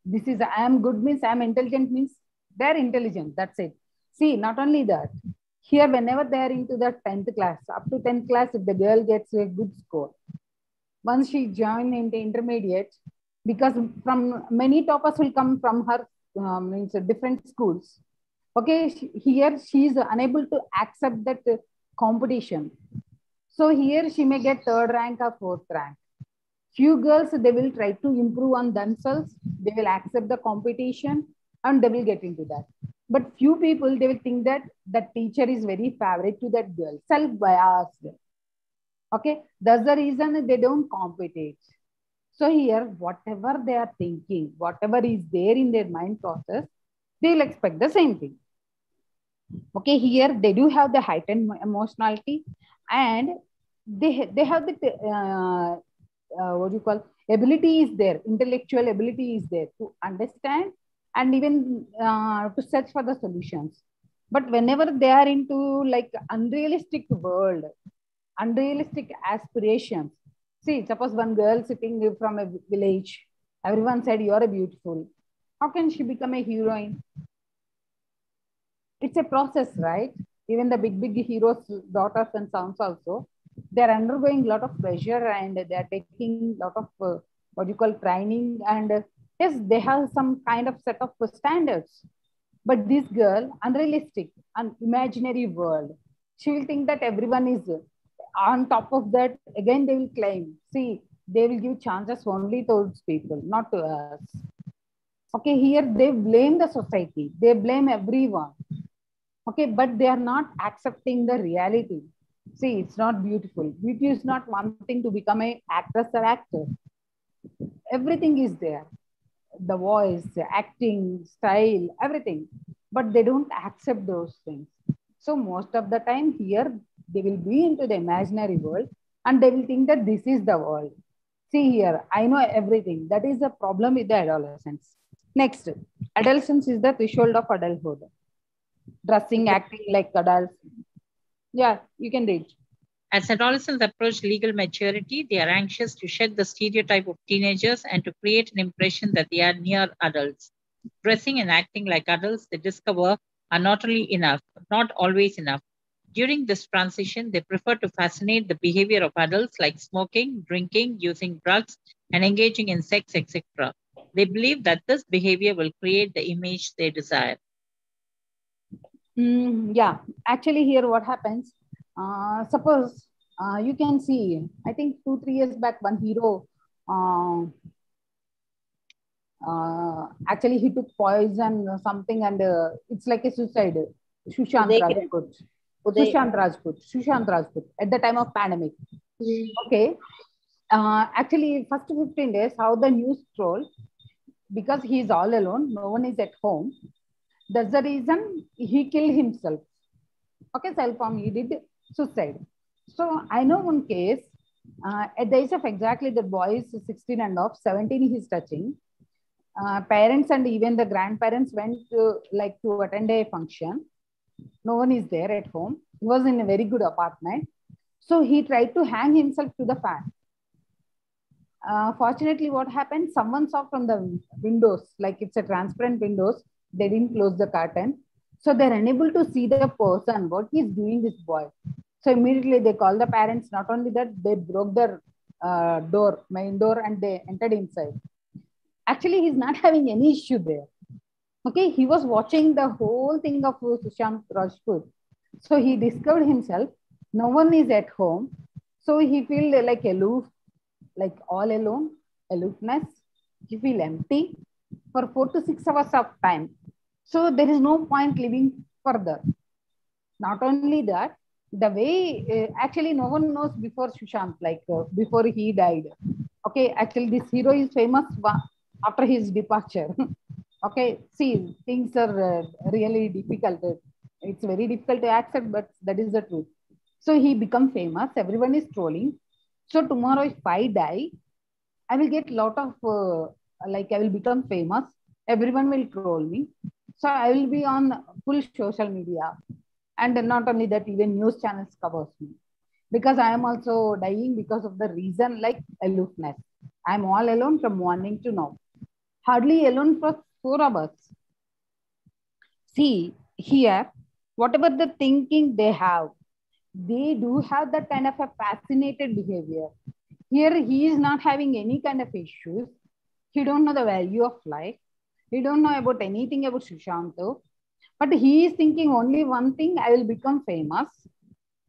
This is, I am good means I am intelligent means they're intelligent. That's it. See, not only that, here whenever they are into the 10th class, up to 10th class, if the girl gets a good score, once she joins into intermediate, because from many toppers will come from her means different schools. Okay, here she is unable to accept that competition. So here she may get 3rd rank or 4th rank. Few girls, they will try to improve on themselves. They will accept the competition and they will get into that. But few people, they will think that the teacher is very favorite to that girl, self-biased. Okay, that's the reason they don't compete. So here, whatever they are thinking, whatever is there in their mind process, they will expect the same thing. Okay, here they do have the heightened emotionality, and they have the what do you call, ability is there, intellectual ability is there to understand and even to search for the solutions. But whenever they are into like unrealistic world, unrealistic aspirations, see, suppose one girl sitting from a village, everyone said you are a beautiful, how can she become a heroine? It's a process, right? Even the big heroes, daughters and sons also, they're undergoing a lot of pressure and they're taking a lot of what you call training, and yes, they have some kind of set of standards. But this girl, unrealistic, an imaginary world, she will think that everyone is on top of that. Again, they will claim, see, they will give chances only to those people, not to us. Okay, here they blame the society, they blame everyone. Okay, but they are not accepting the reality. See, it's not beautiful. Beauty is not one thing to become an actress or actor. Everything is there. The voice, acting, style, everything. But they don't accept those things. So most of the time here, they will be into the imaginary world and they will think that this is the world. See here, I know everything. That is the problem with the adolescence. Next, adolescence is the threshold of adulthood. Dressing, acting like adults. Yeah, you can read. As adolescents approach legal maturity, they are anxious to shed the stereotype of teenagers and to create an impression that they are near adults. Dressing and acting like adults, they discover, are not only enough, not always enough. During this transition, they prefer to fascinate the behavior of adults like smoking, drinking, using drugs, and engaging in sex, etc. They believe that this behavior will create the image they desire. Yeah, actually here what happens, suppose you can see, I think 2-3 years back, one hero, actually he took poison or something and it's like a suicide. Sushant Rajput at the time of pandemic. Okay, actually first 15 days, how the news troll, because he is all alone, no one is at home. That's the reason he killed himself. Okay, self-harm, he did suicide. So I know one case, at the age of exactly the boy is 16 and off, 17 he's touching. Parents and even the grandparents went to attend a function. No one is there at home. He was in a very good apartment. So he tried to hang himself to the fan. Fortunately, what happened? Someone saw from the windows, like it's a transparent windows. They didn't close the curtain. So they're unable to see the person, what he's doing, this boy. So immediately they called the parents. Not only that, they broke the main door, and they entered inside. Actually, he's not having any issue there. Okay, he was watching the whole thing of Sushant Rajput. So he discovered himself, no one is at home. So he feels like aloof, like all alone, aloofness. He feels empty for 4 to 6 hours of time. So there is no point living further. Not only that, the way, actually no one knows before Sushant, before he died. Okay, actually this hero is famous after his departure. Okay, see, things are really difficult. It's very difficult to accept, but that is the truth. So he become famous, everyone is trolling. So tomorrow if I die, I will get a lot of, I will become famous. Everyone will troll me. So I will be on full social media. And not only that, even news channels covers me. Because I am also dying because of the reason like aloofness. I am all alone from morning to now. Hardly alone for 4 hours. See, here, whatever the thinking they have, they do have that kind of a fascinated behavior. Here, he is not having any kind of issues. He don't know the value of life. He don't know about anything about Sushanto. But he is thinking only one thing, I will become famous.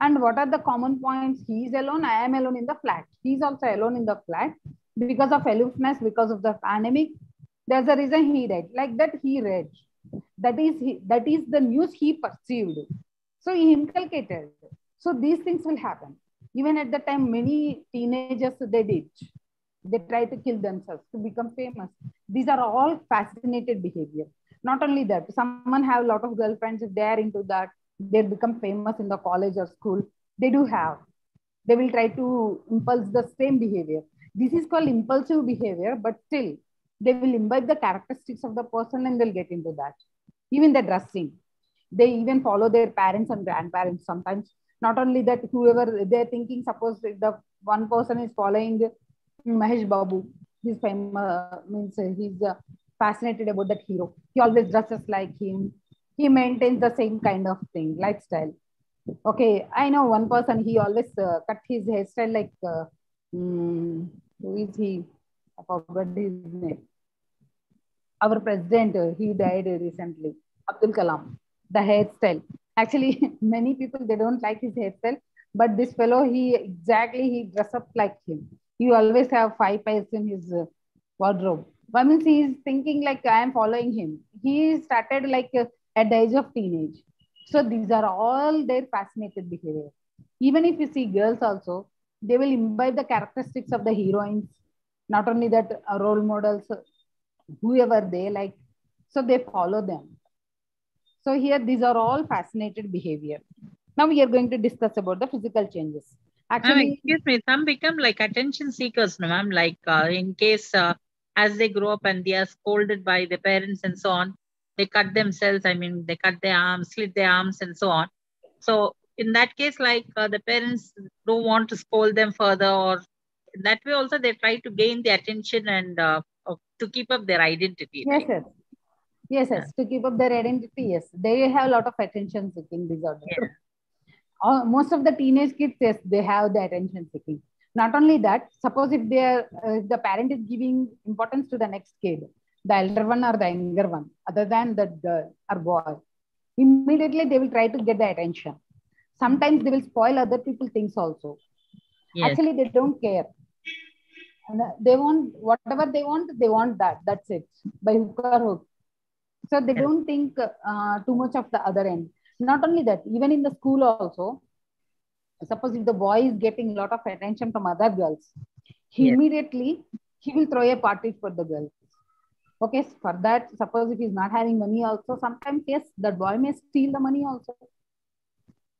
And what are the common points? He is alone, I am alone in the flat. He is also alone in the flat. Because of aloofness, because of the pandemic, there's a reason he read. Like that he read. That is the news he perceived. So he inculcated. So these things will happen. Even at the time, many teenagers, they did. They try to kill themselves to become famous. These are all fascinated behavior. Not only that, someone have a lot of girlfriends, if they are into that, they become famous in the college or school. They do have. They will try to impulse the same behavior. This is called impulsive behavior, but still, they will imbibe the characteristics of the person and they'll get into that. Even the dressing. They even follow their parents and grandparents sometimes. Not only that, whoever they're thinking, suppose if the one person is following Mahesh Babu, he's famous, means he's fascinated about that hero. He always dresses like him. He maintains the same kind of thing, lifestyle. Okay, I know one person, he always cut his hairstyle like, who is he? I forgot his name. Our president, he died recently, Abdul Kalam, the hairstyle. Actually, many people, they don't like his hairstyle, but this fellow, he dress up like him. He always have 5 pairs in his wardrobe. But means he is thinking like, I am following him. He started like at the age of teenage. So these are all their fascinated behavior. Even if you see girls also, they will imbibe the characteristics of the heroines. Not only that, role models, whoever they like, so they follow them. So here, these are all fascinated behavior. Now we are going to discuss about the physical changes. Actually, excuse me, some become like attention seekers, no, ma'am. Like in case as they grow up and they are scolded by their parents and so on, they cut themselves. I mean, they cut their arms, slit their arms, and so on. So in that case, like the parents don't want to scold them further, or in that way also they try to gain the attention and to keep up their identity. yes, Right? yes, to keep up their identity, yes, they have a lot of attention seeking disorder. Yeah. Most of the teenage kids, yes, they have the attention seeking. Not only that, suppose if they are, the parent is giving importance to the next kid, the elder one or the younger one, other than the girl or boy, immediately they will try to get the attention. Sometimes they will spoil other people's things also. Yes. Actually, they don't care. And they want whatever they want that. That's it, by hook or hook. So they don't think too much of the other end. Not only that, even in the school also, suppose if the boy is getting a lot of attention from other girls, immediately he will throw a party for the girls. Okay, for that, suppose if he's not having money also, sometimes, yes, that boy may steal the money also.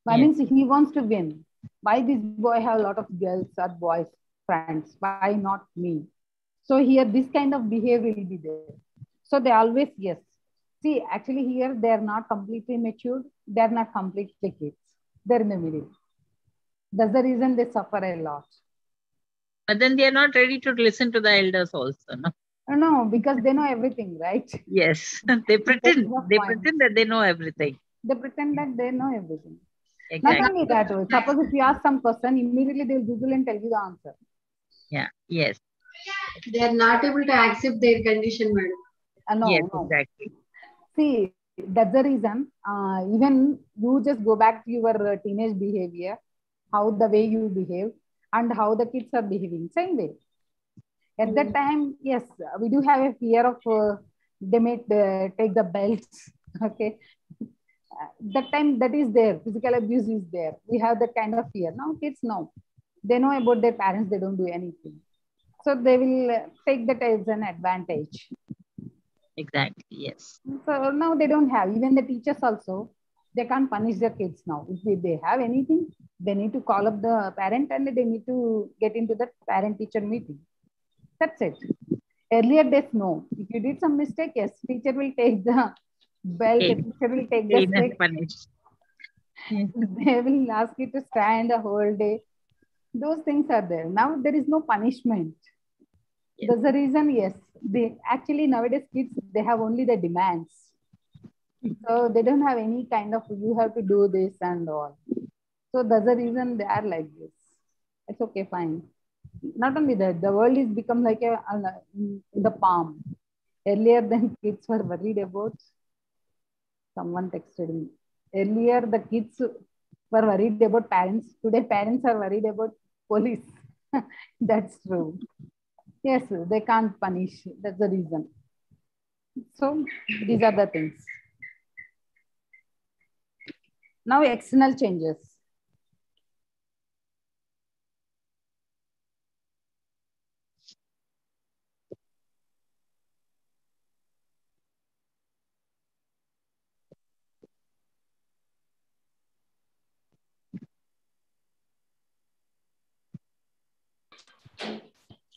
That means he wants to win. Why this boy have a lot of girls or boys friends? Why not me? So here, this kind of behavior will be there. So they always, yes. See, actually here, they are not completely matured. They are not completely kids. They're in the middle. That's the reason they suffer a lot. But then they are not ready to listen to the elders also, no? No, because they know everything, right? Yes, they pretend. They pretend that they know everything. They pretend that they know everything. Exactly. Not only that, suppose if you ask some question, immediately they will Google and tell you the answer. Yeah, yes. They are not able to accept their condition, madam. No, yes, no. Exactly. See, that's the reason. Even you just go back to your teenage behavior, how the way you behave and how the kids are behaving, same way. At that time, yes, we do have a fear of they may take the belts. Okay. That time that is there, physical abuse is there. We have that kind of fear. Now kids know. They know about their parents, they don't do anything. So they will take that as an advantage. Exactly, yes. So now they don't have, even the teachers also, they can't punish their kids now. If they have anything, they need to call up the parent and they need to get into that parent-teacher meeting. That's it. Earlier days, no. If you did some mistake, yes, teacher will take the belt, the teacher will take the stick. They will ask you to stand a whole day. Those things are there. Now there is no punishment. Yes. That's the reason, yes. They actually nowadays kids, they have only the demands. So they don't have any kind of, you have to do this and all. So that's the reason they are like this. It's okay, fine. Not only that, the world is become like in the palm. Earlier then kids were worried about, someone texted me. Earlier the kids were worried about parents. Today parents are worried about police. That's true. Yes, they can't punish. That's the reason. So these are the things. Now external changes.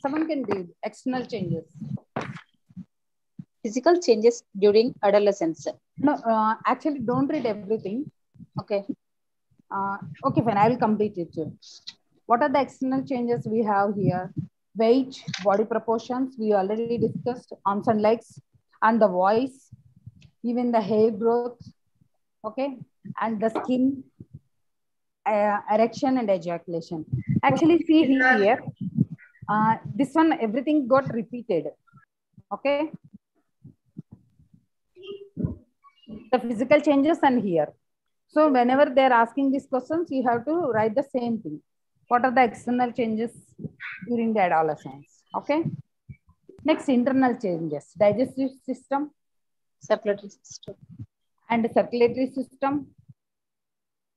Someone can read external changes. Physical changes during adolescence. No, actually don't read everything. Okay. Okay, fine. I will complete it too. What are the external changes we have here? Weight, body proportions, we already discussed, arms and legs, and the voice, even the hair growth, okay, and the skin, erection and ejaculation. Actually, see here, this one, everything got repeated, okay? The physical changes and here. So whenever they're asking these questions, you have to write the same thing. What are the external changes during the adolescence? Okay. Next, internal changes. Digestive system. Circulatory system. And circulatory system.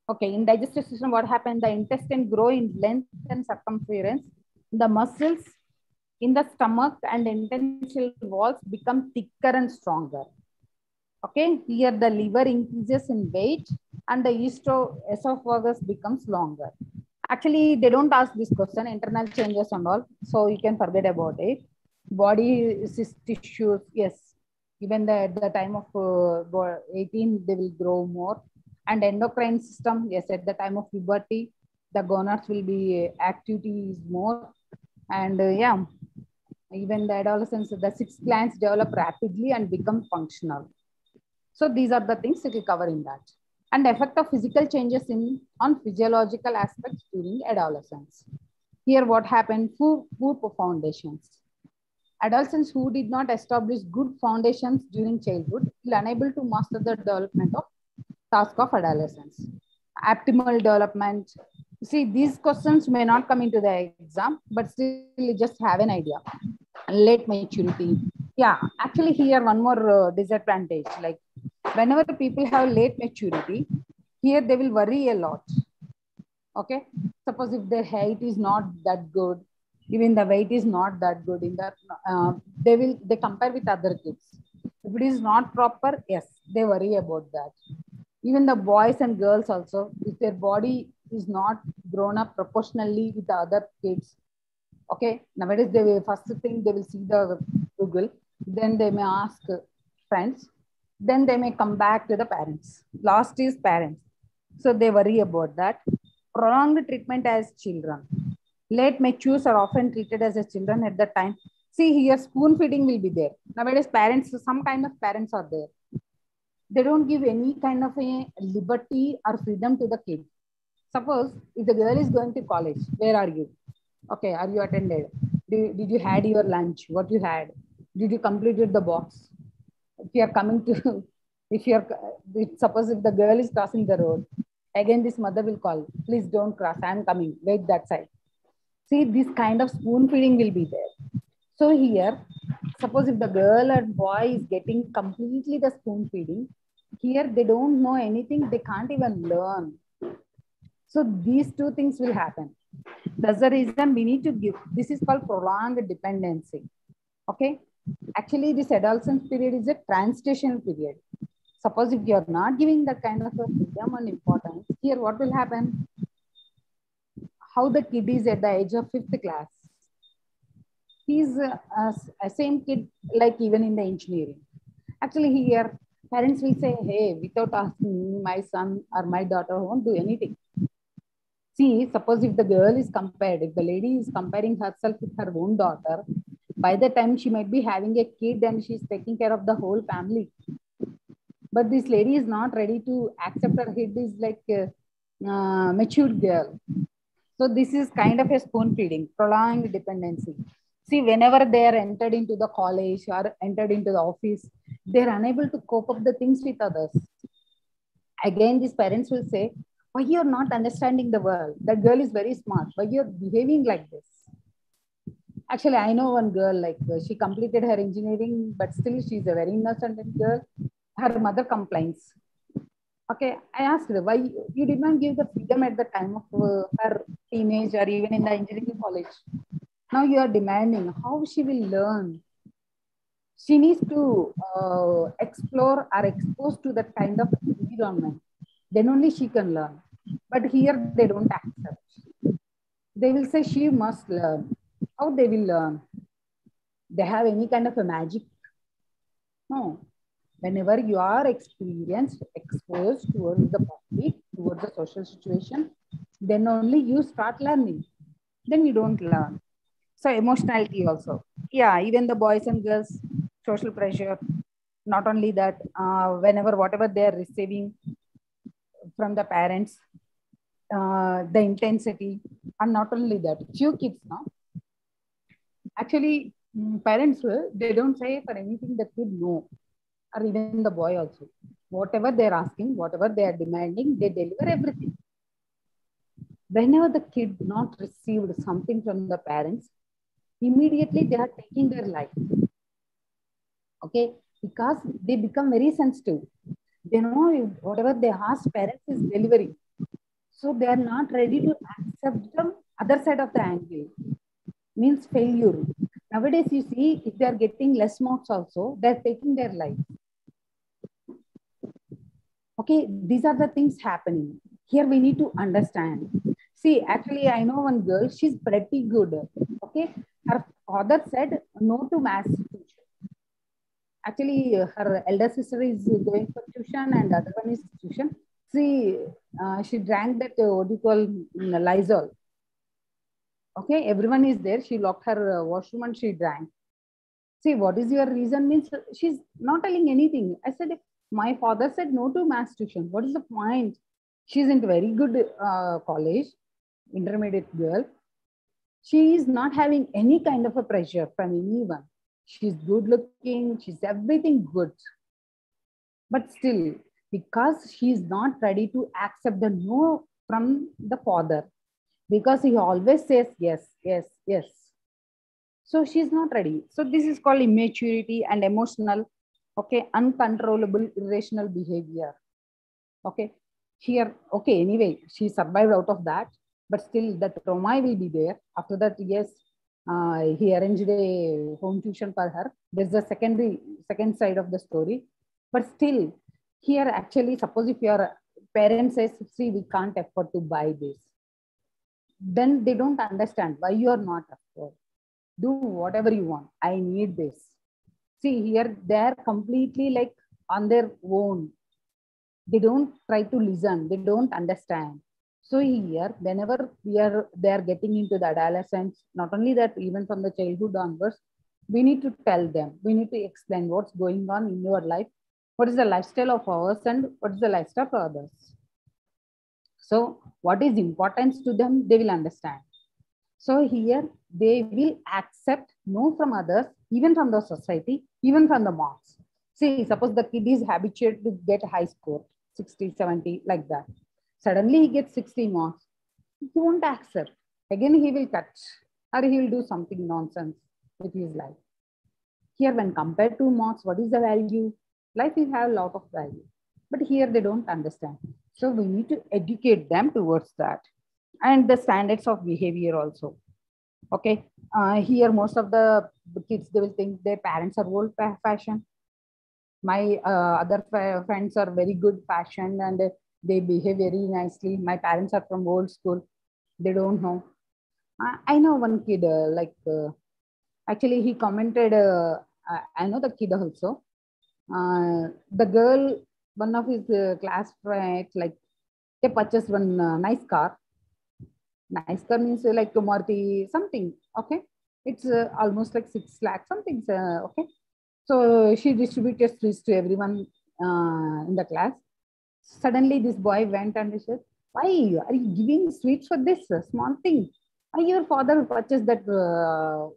Okay, in digestive system, what happened? The intestine grow in length and circumference. The muscles in the stomach and intestinal walls become thicker and stronger. Okay, here the liver increases in weight and the esophagus becomes longer. Actually, they don't ask this question, internal changes and all, so you can forget about it. Body tissues, yes, even at the time of 18, they will grow more. And endocrine system, yes, at the time of puberty, the gonads will be activity is more. And yeah, even the adolescence, the 6 glands develop rapidly and become functional. So these are the things that we cover in that. And effect of physical changes on physiological aspects during adolescence. Here what happened, poor foundations. Adolescents who did not establish good foundations during childhood will unable to master the development of task of adolescence. Optimal development. See, these questions may not come into the exam, but still you just have an idea. Late maturity. Yeah, actually here one more disadvantage, like whenever people have late maturity, here they will worry a lot. Okay, suppose if their height is not that good, even the weight is not that good, in that they compare with other kids. If it is not proper, yes, they worry about that. Even the boys and girls also, if their body is not grown up proportionally with the other kids, okay, nowadays they will first thing they will see the Google, then they may ask friends, then they may come back to the parents. Last is parents. So they worry about that. Prolonged treatment as children. Late matures are often treated as a children at the time. See here, spoon feeding will be there. Nowadays parents, some kind of parents are there. They don't give any kind of a liberty or freedom to the kid. Suppose if the girl is going to college, where are you? Okay, are you attended? Did you had your lunch? What you had? Did you completed the box? If you are coming to, suppose if the girl is crossing the road, again this mother will call, please don't cross, I am coming, wait that side. See, this kind of spoon feeding will be there. So here, suppose if the girl or boy is getting completely the spoon feeding, here they don't know anything, they can't even learn. So these two things will happen. That's the reason we need to give. This is called prolonged dependency. Okay. Actually, this adolescence period is a transitional period. Suppose if you are not giving that kind of a freedom and importance, here what will happen? How the kid is at the age of 5th class. He's a same kid like even in the engineering. Actually, here parents will say, hey, without asking me, my son or my daughter won't do anything. See, suppose if the girl is compared, if the lady is comparing herself with her own daughter, by the time she might be having a kid and she's taking care of the whole family. But this lady is not ready to accept her kid is like a matured girl. So this is kind of a spoon feeding, prolonged dependency. See, whenever they are entered into the college or entered into the office, they're unable to cope up the things with others. Again, these parents will say, why you're not understanding the world? That girl is very smart. Why you're behaving like this? Actually, I know one girl, like she completed her engineering, but still she's a very innocent girl. Her mother complains. Okay, I asked her, why you did not give the freedom at the time of her teenage or even in the engineering college. Now you are demanding how she will learn. She needs to explore or expose to that kind of environment. Then only she can learn. But here they don't accept. They will say she must learn. How they will learn? They have any kind of a magic? No. Whenever you are experienced, exposed towards the public, towards the social situation, then only you start learning. Then you don't learn. So emotionality also. Yeah, even the boys and girls, social pressure. Not only that, whenever whatever they are receiving from the parents, the intensity, and not only that, few kids now. Actually, parents, they don't say for anything the kid no, or even the boy also. Whatever they're asking, whatever they are demanding, they deliver everything. Whenever the kid not received something from the parents, immediately they are taking their life. Okay, because they become very sensitive. They know whatever they ask parents is delivery. So they are not ready to accept the other side of the angle. Means failure. Nowadays, you see, if they are getting less marks also, they're taking their life. Okay, these are the things happening. Here we need to understand. See, actually, I know one girl, she's pretty good. Okay, her father said no to maths tuition. Actually, her elder sister is going for tuition and the other one is tuition. See, she drank that, what do you call, Lysol. Okay, everyone is there. She locked her washroom and she drank. See, what is your reason? Means she's not telling anything. I said, my father said no to maths tuition. What is the point? She's in very good college, intermediate girl. She is not having any kind of a pressure from anyone. She's good looking. She's everything good. But still, because she is not ready to accept the no from the father, because he always says yes, yes, yes. So she's not ready. So this is called immaturity and emotional, okay, uncontrollable, irrational behavior. Okay, here, okay, anyway, she survived out of that, but still the trauma will be there. After that, yes, he arranged a home tuition for her. There's the second side of the story. But still, here actually, suppose if your parent says, see, we can't afford to buy this, then they don't understand why you are not afford. Do whatever you want. I need this. See, here they're completely like on their own. They don't try to listen. They don't understand. So here, whenever they are getting into the adolescence, not only that, even from the childhood onwards, we need to tell them. We need to explain what's going on in your life. What is the lifestyle of ours and what is the lifestyle of others. So what is importance to them, they will understand. So here they will accept no from others, even from the society, even from the marks. See, suppose the kid is habituated to get high score, 60, 70, like that. Suddenly he gets 60 marks. He won't accept. Again, he will cut or he will do something nonsense with his life. Here, when compared to marks, what is the value? Life will have a lot of value. But here they don't understand. So we need to educate them towards that. And the standards of behavior also. Okay, here most of the kids, they will think their parents are old fashion. My other friends are very good fashion and they behave very nicely. My parents are from old school. They don't know. I know one kid, actually he commented, I know the kid also. The girl, one of his classmates, like they purchased one nice car. Nice car means like Maruti something, okay? It's almost like 6 lakhs, something, okay? So she distributed this to everyone in the class. Suddenly this boy went and he said, why are you giving sweets for this small thing? Why your father purchased that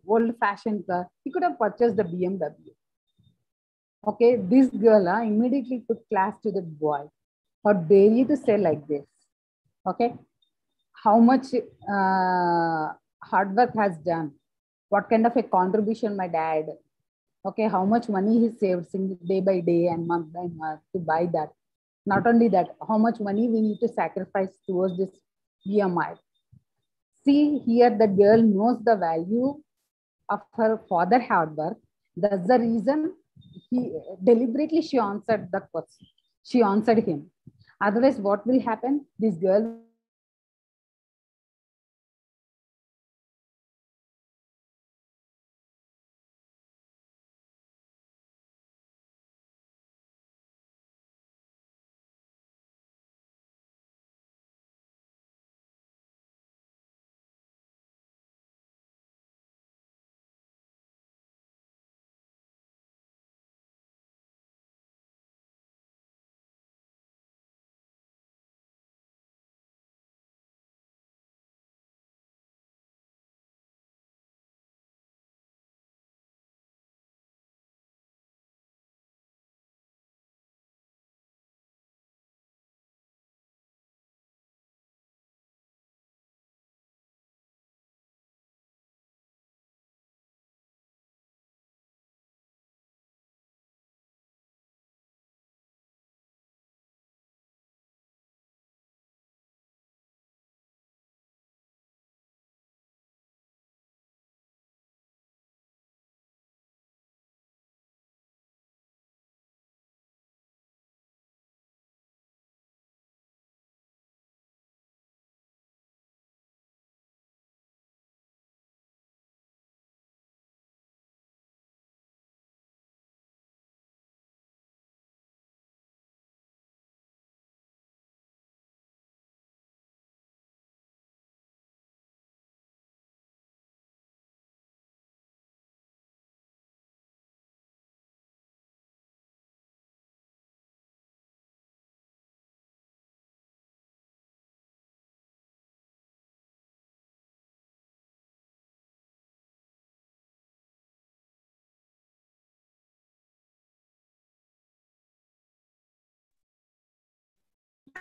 old fashioned car? He could have purchased the BMW. Okay, this girl immediately took class to the boy. How dare you to say like this? Okay, how much hard work has done. what kind of a contribution my dad, okay, how much money he saved day by day and month by month to buy that. Not only that, how much money we need to sacrifice towards this EMI. See here, the girl knows the value of her father hard work. That's the reason deliberately she answered the question. She answered him. Otherwise, what will happen? This girl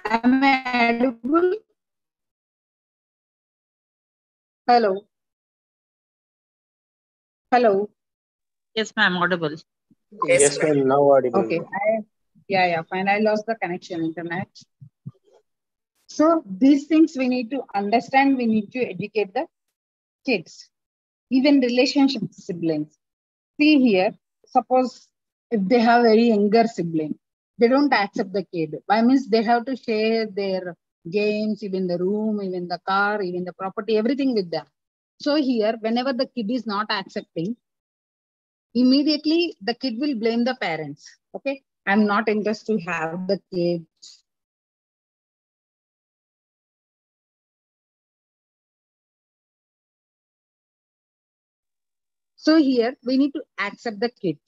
Am I audible? Hello. Hello. Yes, ma'am, audible. Yes, ma'am. Now audible. Okay. Yeah, fine. I lost the connection, internet. So these things we need to understand. We need to educate the kids, even relationship siblings. See here, suppose if they have very younger sibling, they don't accept the kid. Why means they have to share their games, even the room, even the car, even the property, everything with them. So here, whenever the kid is not accepting, immediately the kid will blame the parents. Okay, I'm not interested to have the kid. So here we need to accept the kid.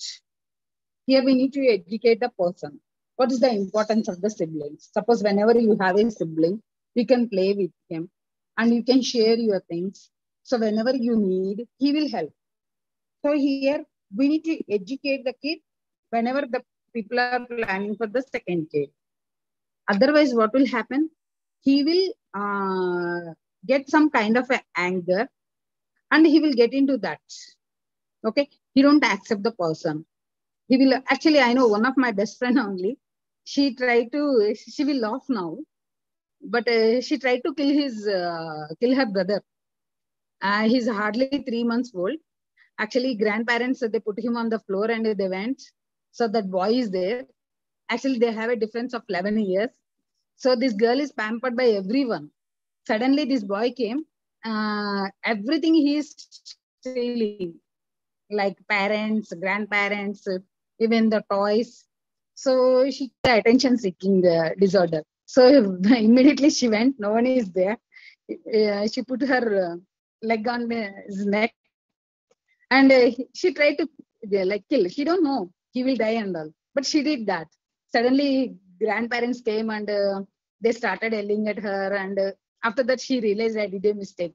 Here we need to educate the person. What is the importance of the siblings? Suppose whenever you have a sibling, you can play with him and you can share your things. So whenever you need, he will help. So here we need to educate the kid whenever the people are planning for the second kid. Otherwise, what will happen? He will get some kind of anger and he will get into that. Okay, he don't accept the person. He will actually, I know one of my best friend only. She will laugh now, but she tried to kill her brother. He's hardly 3 months old. Actually, grandparents, they put him on the floor and they went. So that boy is there. Actually, they have a difference of 11 years. So this girl is pampered by everyone. Suddenly this boy came. Everything he is stealing, like parents, grandparents, even the toys. So she had attention seeking disorder. So immediately she went, no one is there. She put her leg on his neck and she tried to like kill. She don't know he will die and all, but she did that. Suddenly grandparents came and they started yelling at her, and after that she realized I did a mistake.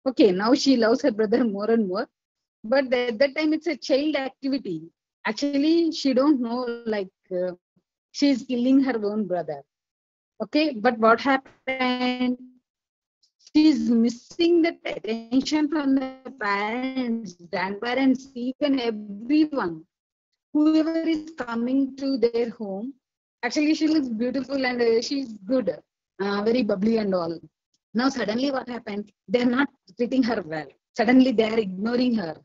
Okay, now she loves her brother more and more, but at that time it's a child activity. Actually, she don't know like she is killing her own brother. Okay, but what happened? she's missing that attention from the parents, grandparents, even everyone. Whoever is coming to their home, actually she looks beautiful and she's good, very bubbly and all. Now suddenly what happened? They're not treating her well. Suddenly they are ignoring her.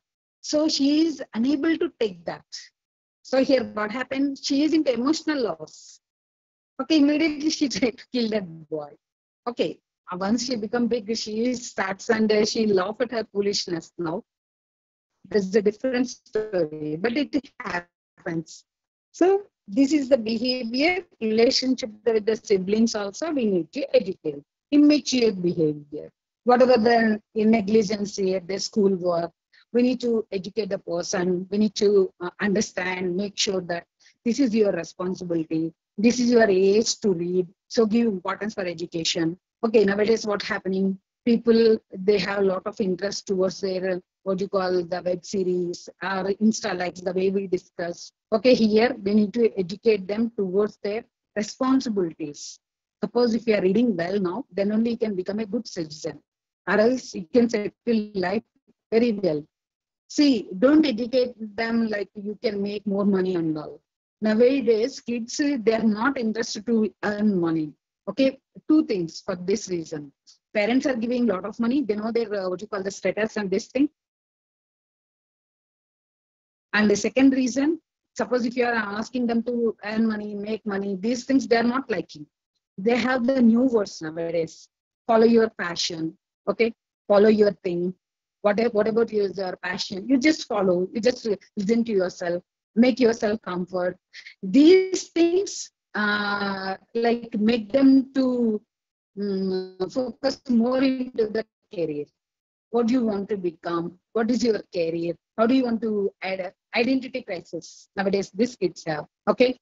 So she is unable to take that. So here what happened? She is into emotional loss. Okay, immediately she tried to kill that boy. Okay, once she become big, she starts and she laugh at her foolishness now. There's a different story, but it happens. So this is the behavior, relationship with the siblings also we need to educate. Immature behavior, whatever the negligence at the school work, we need to educate the person. We need to understand, make sure that this is your responsibility. This is your age to read. So give importance for education. Okay, nowadays what's happening? People, they have a lot of interest towards their, what you call the web series or Insta likes, the way we discuss. Okay, here we need to educate them towards their responsibilities. Suppose if you are reading well now, then only you can become a good citizen, or else you can settle life very well. See, don't educate them like you can make more money and all. Nowadays, kids, they are not interested to earn money. Okay, two things for this reason. Parents are giving a lot of money. They know their, what you call the status and this thing. And the second reason, suppose if you are asking them to earn money, make money, these things they are not liking. They have the new words nowadays. Follow your passion. Okay, follow your thing. What about your passion? You just follow. You just listen to yourself. Make yourself comfort. These things like make them to focus more into the career. What do you want to become? What is your career? How do you want to add identity crisis? Nowadays, these kids have. Okay.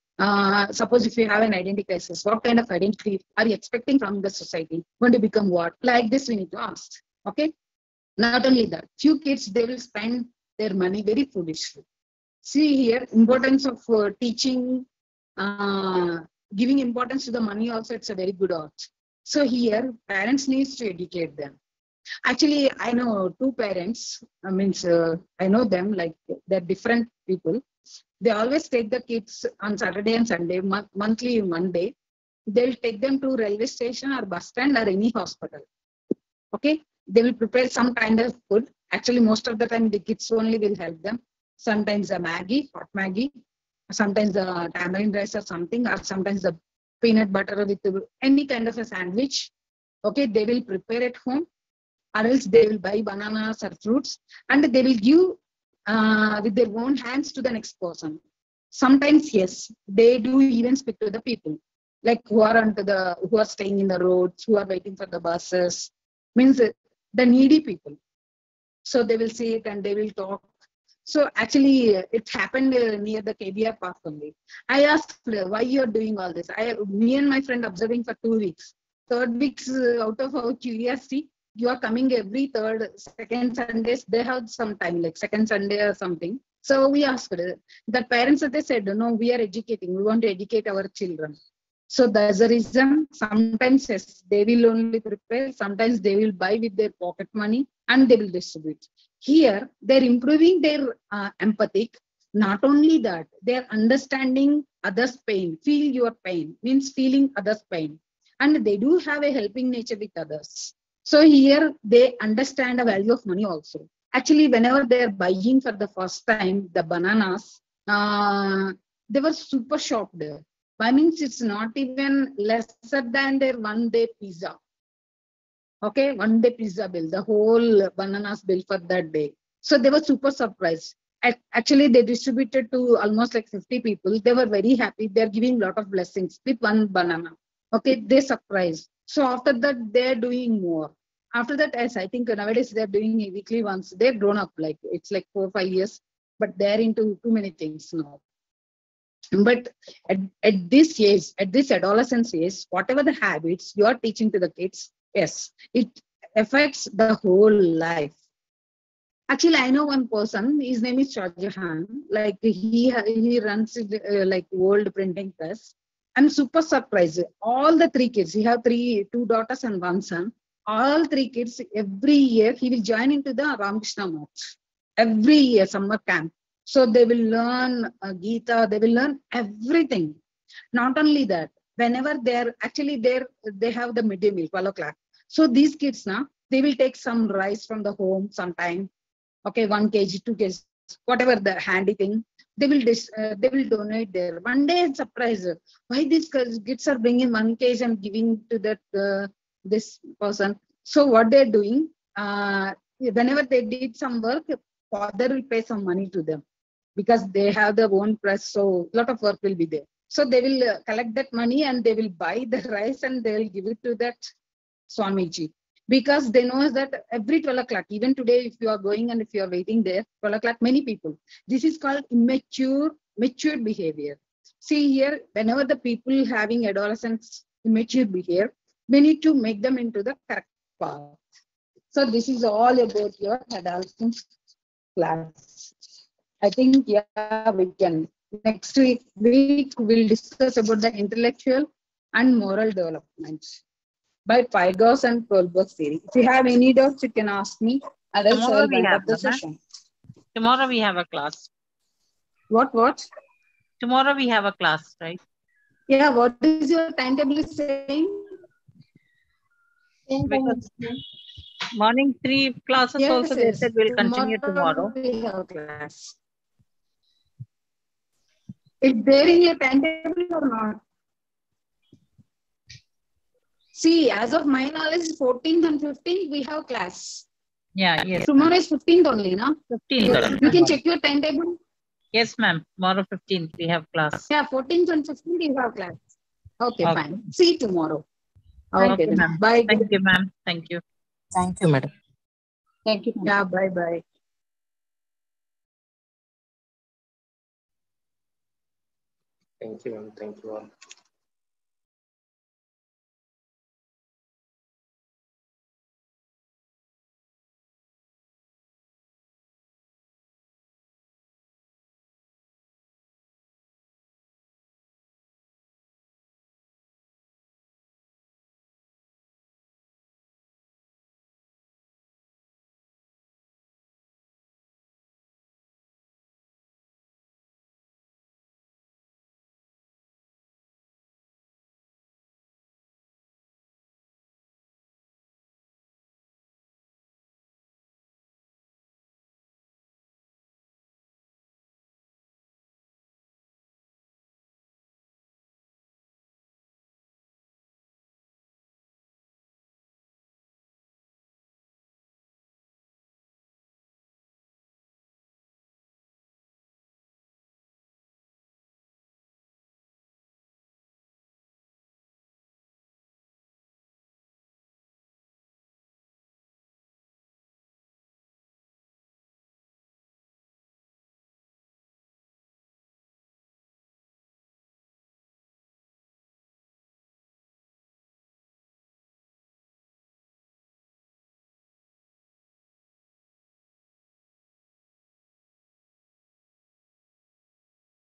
Suppose if you have an identity crisis, what kind of identity are you expecting from the society? Want to become what? Like this, we need to ask. Okay. Not only that, few kids, they will spend their money very foolishly. See here, importance of teaching, giving importance to the money also, it's a very good art. So here, parents needs to educate them. Actually, I know two parents, I know them, like they're different people. They always take the kids on Saturday and Sunday, monthly Monday. They'll take them to railway station or bus stand or any hospital. Okay, they will prepare some kind of food. Actually, most of the time, the kids only will help them. Sometimes a Maggie, hot Maggie, sometimes the tamarind rice or something, or sometimes the peanut butter with any kind of a sandwich. Okay, they will prepare at home, or else they will buy bananas or fruits, and they will give with their own hands to the next person. Sometimes, yes, they do even speak to the people, like who are staying in the roads, who are waiting for the buses, means the needy people. So they will see it and they will talk. So actually, it happened near the KBR Park only. I asked why you are doing all this. Me and my friend observing for 2 weeks. Third weeks, out of our curiosity, you are coming every second Sundays. They have some time, like second Sunday or something. So we asked that parents, they said, no, we are educating. We want to educate our children. So that's the reason. Sometimes yes, they will only prepare. Sometimes they will buy with their pocket money and they will distribute. Here, they're improving their empathy. Not only that, they're understanding others' pain. Feel your pain means feeling others' pain. And they do have a helping nature with others. So here, they understand the value of money also. Actually, whenever they're buying for the first time, the bananas, they were super shocked. I mean, it's not even lesser than their 1 day pizza. Okay, 1 day pizza bill, the whole bananas bill for that day. So they were super surprised. Actually, they distributed to almost like 50 people. They were very happy. They're giving a lot of blessings with one banana. Okay, they surprised. So after that, they're doing more. After that, as I think nowadays they're doing weekly once. They're grown up, like it's like 4 or 5 years, but they're into too many things now. But at this age, at this adolescence age, whatever the habits you are teaching to the kids, yes, it affects the whole life. Actually, I know one person. His name is Shahjahan. Like he runs like world printing press. I'm super surprised. All the 3 kids. He have 2 daughters and 1 son. all 3 kids, every year he will join into the Ramakrishna Math. Every year, summer camp. So they will learn Gita, they will learn everything. Not only that, whenever they're actually there, they have the midday meal, 12 o'clock. So these kids now, they will take some rice from the home sometime. Okay, 1 kg, 2 kg, whatever the handy thing, they will donate there. One day it's surprised, why these kids are bringing 1 kg and giving to that this person. So what they're doing, whenever they did some work, father will pay some money to them because they have their own press, so a lot of work will be there. So they will collect that money and they will buy the rice and they will give it to that Swamiji. Because they know that every 12 o'clock, even today, if you are going and if you are waiting there, 12 o'clock, many people. This is called mature behavior. See here, whenever the people having adolescence, immature behavior, we need to make them into the correct path. So this is all about your adolescence class. I think, yeah, we can. Next week we'll discuss about the intellectual and moral development by Pythagoras and Kohlberg theory. If you have any doubts, you can ask me. Otherwise, I'll wind up the session. Tomorrow we have a class. What? Tomorrow we have a class, right? Yeah, what is your timetable saying? Because morning 3 classes Yes, also they said we'll continue tomorrow. We have a class. Is there in your timetable or not? See, as of my knowledge, 14th and 15th we have class. Yeah, yes. Tomorrow is 15th only, no? 15th. You can check your timetable. Yes, ma'am. Tomorrow 15th we have class. Yeah, 14th and 15th you have class. Okay, fine. See you tomorrow. Okay, ma'am. Bye. Thank you, ma'am. Thank you. Thank you, madam. Thank you. Yeah, bye. Thank you, ma'am. Thank you all.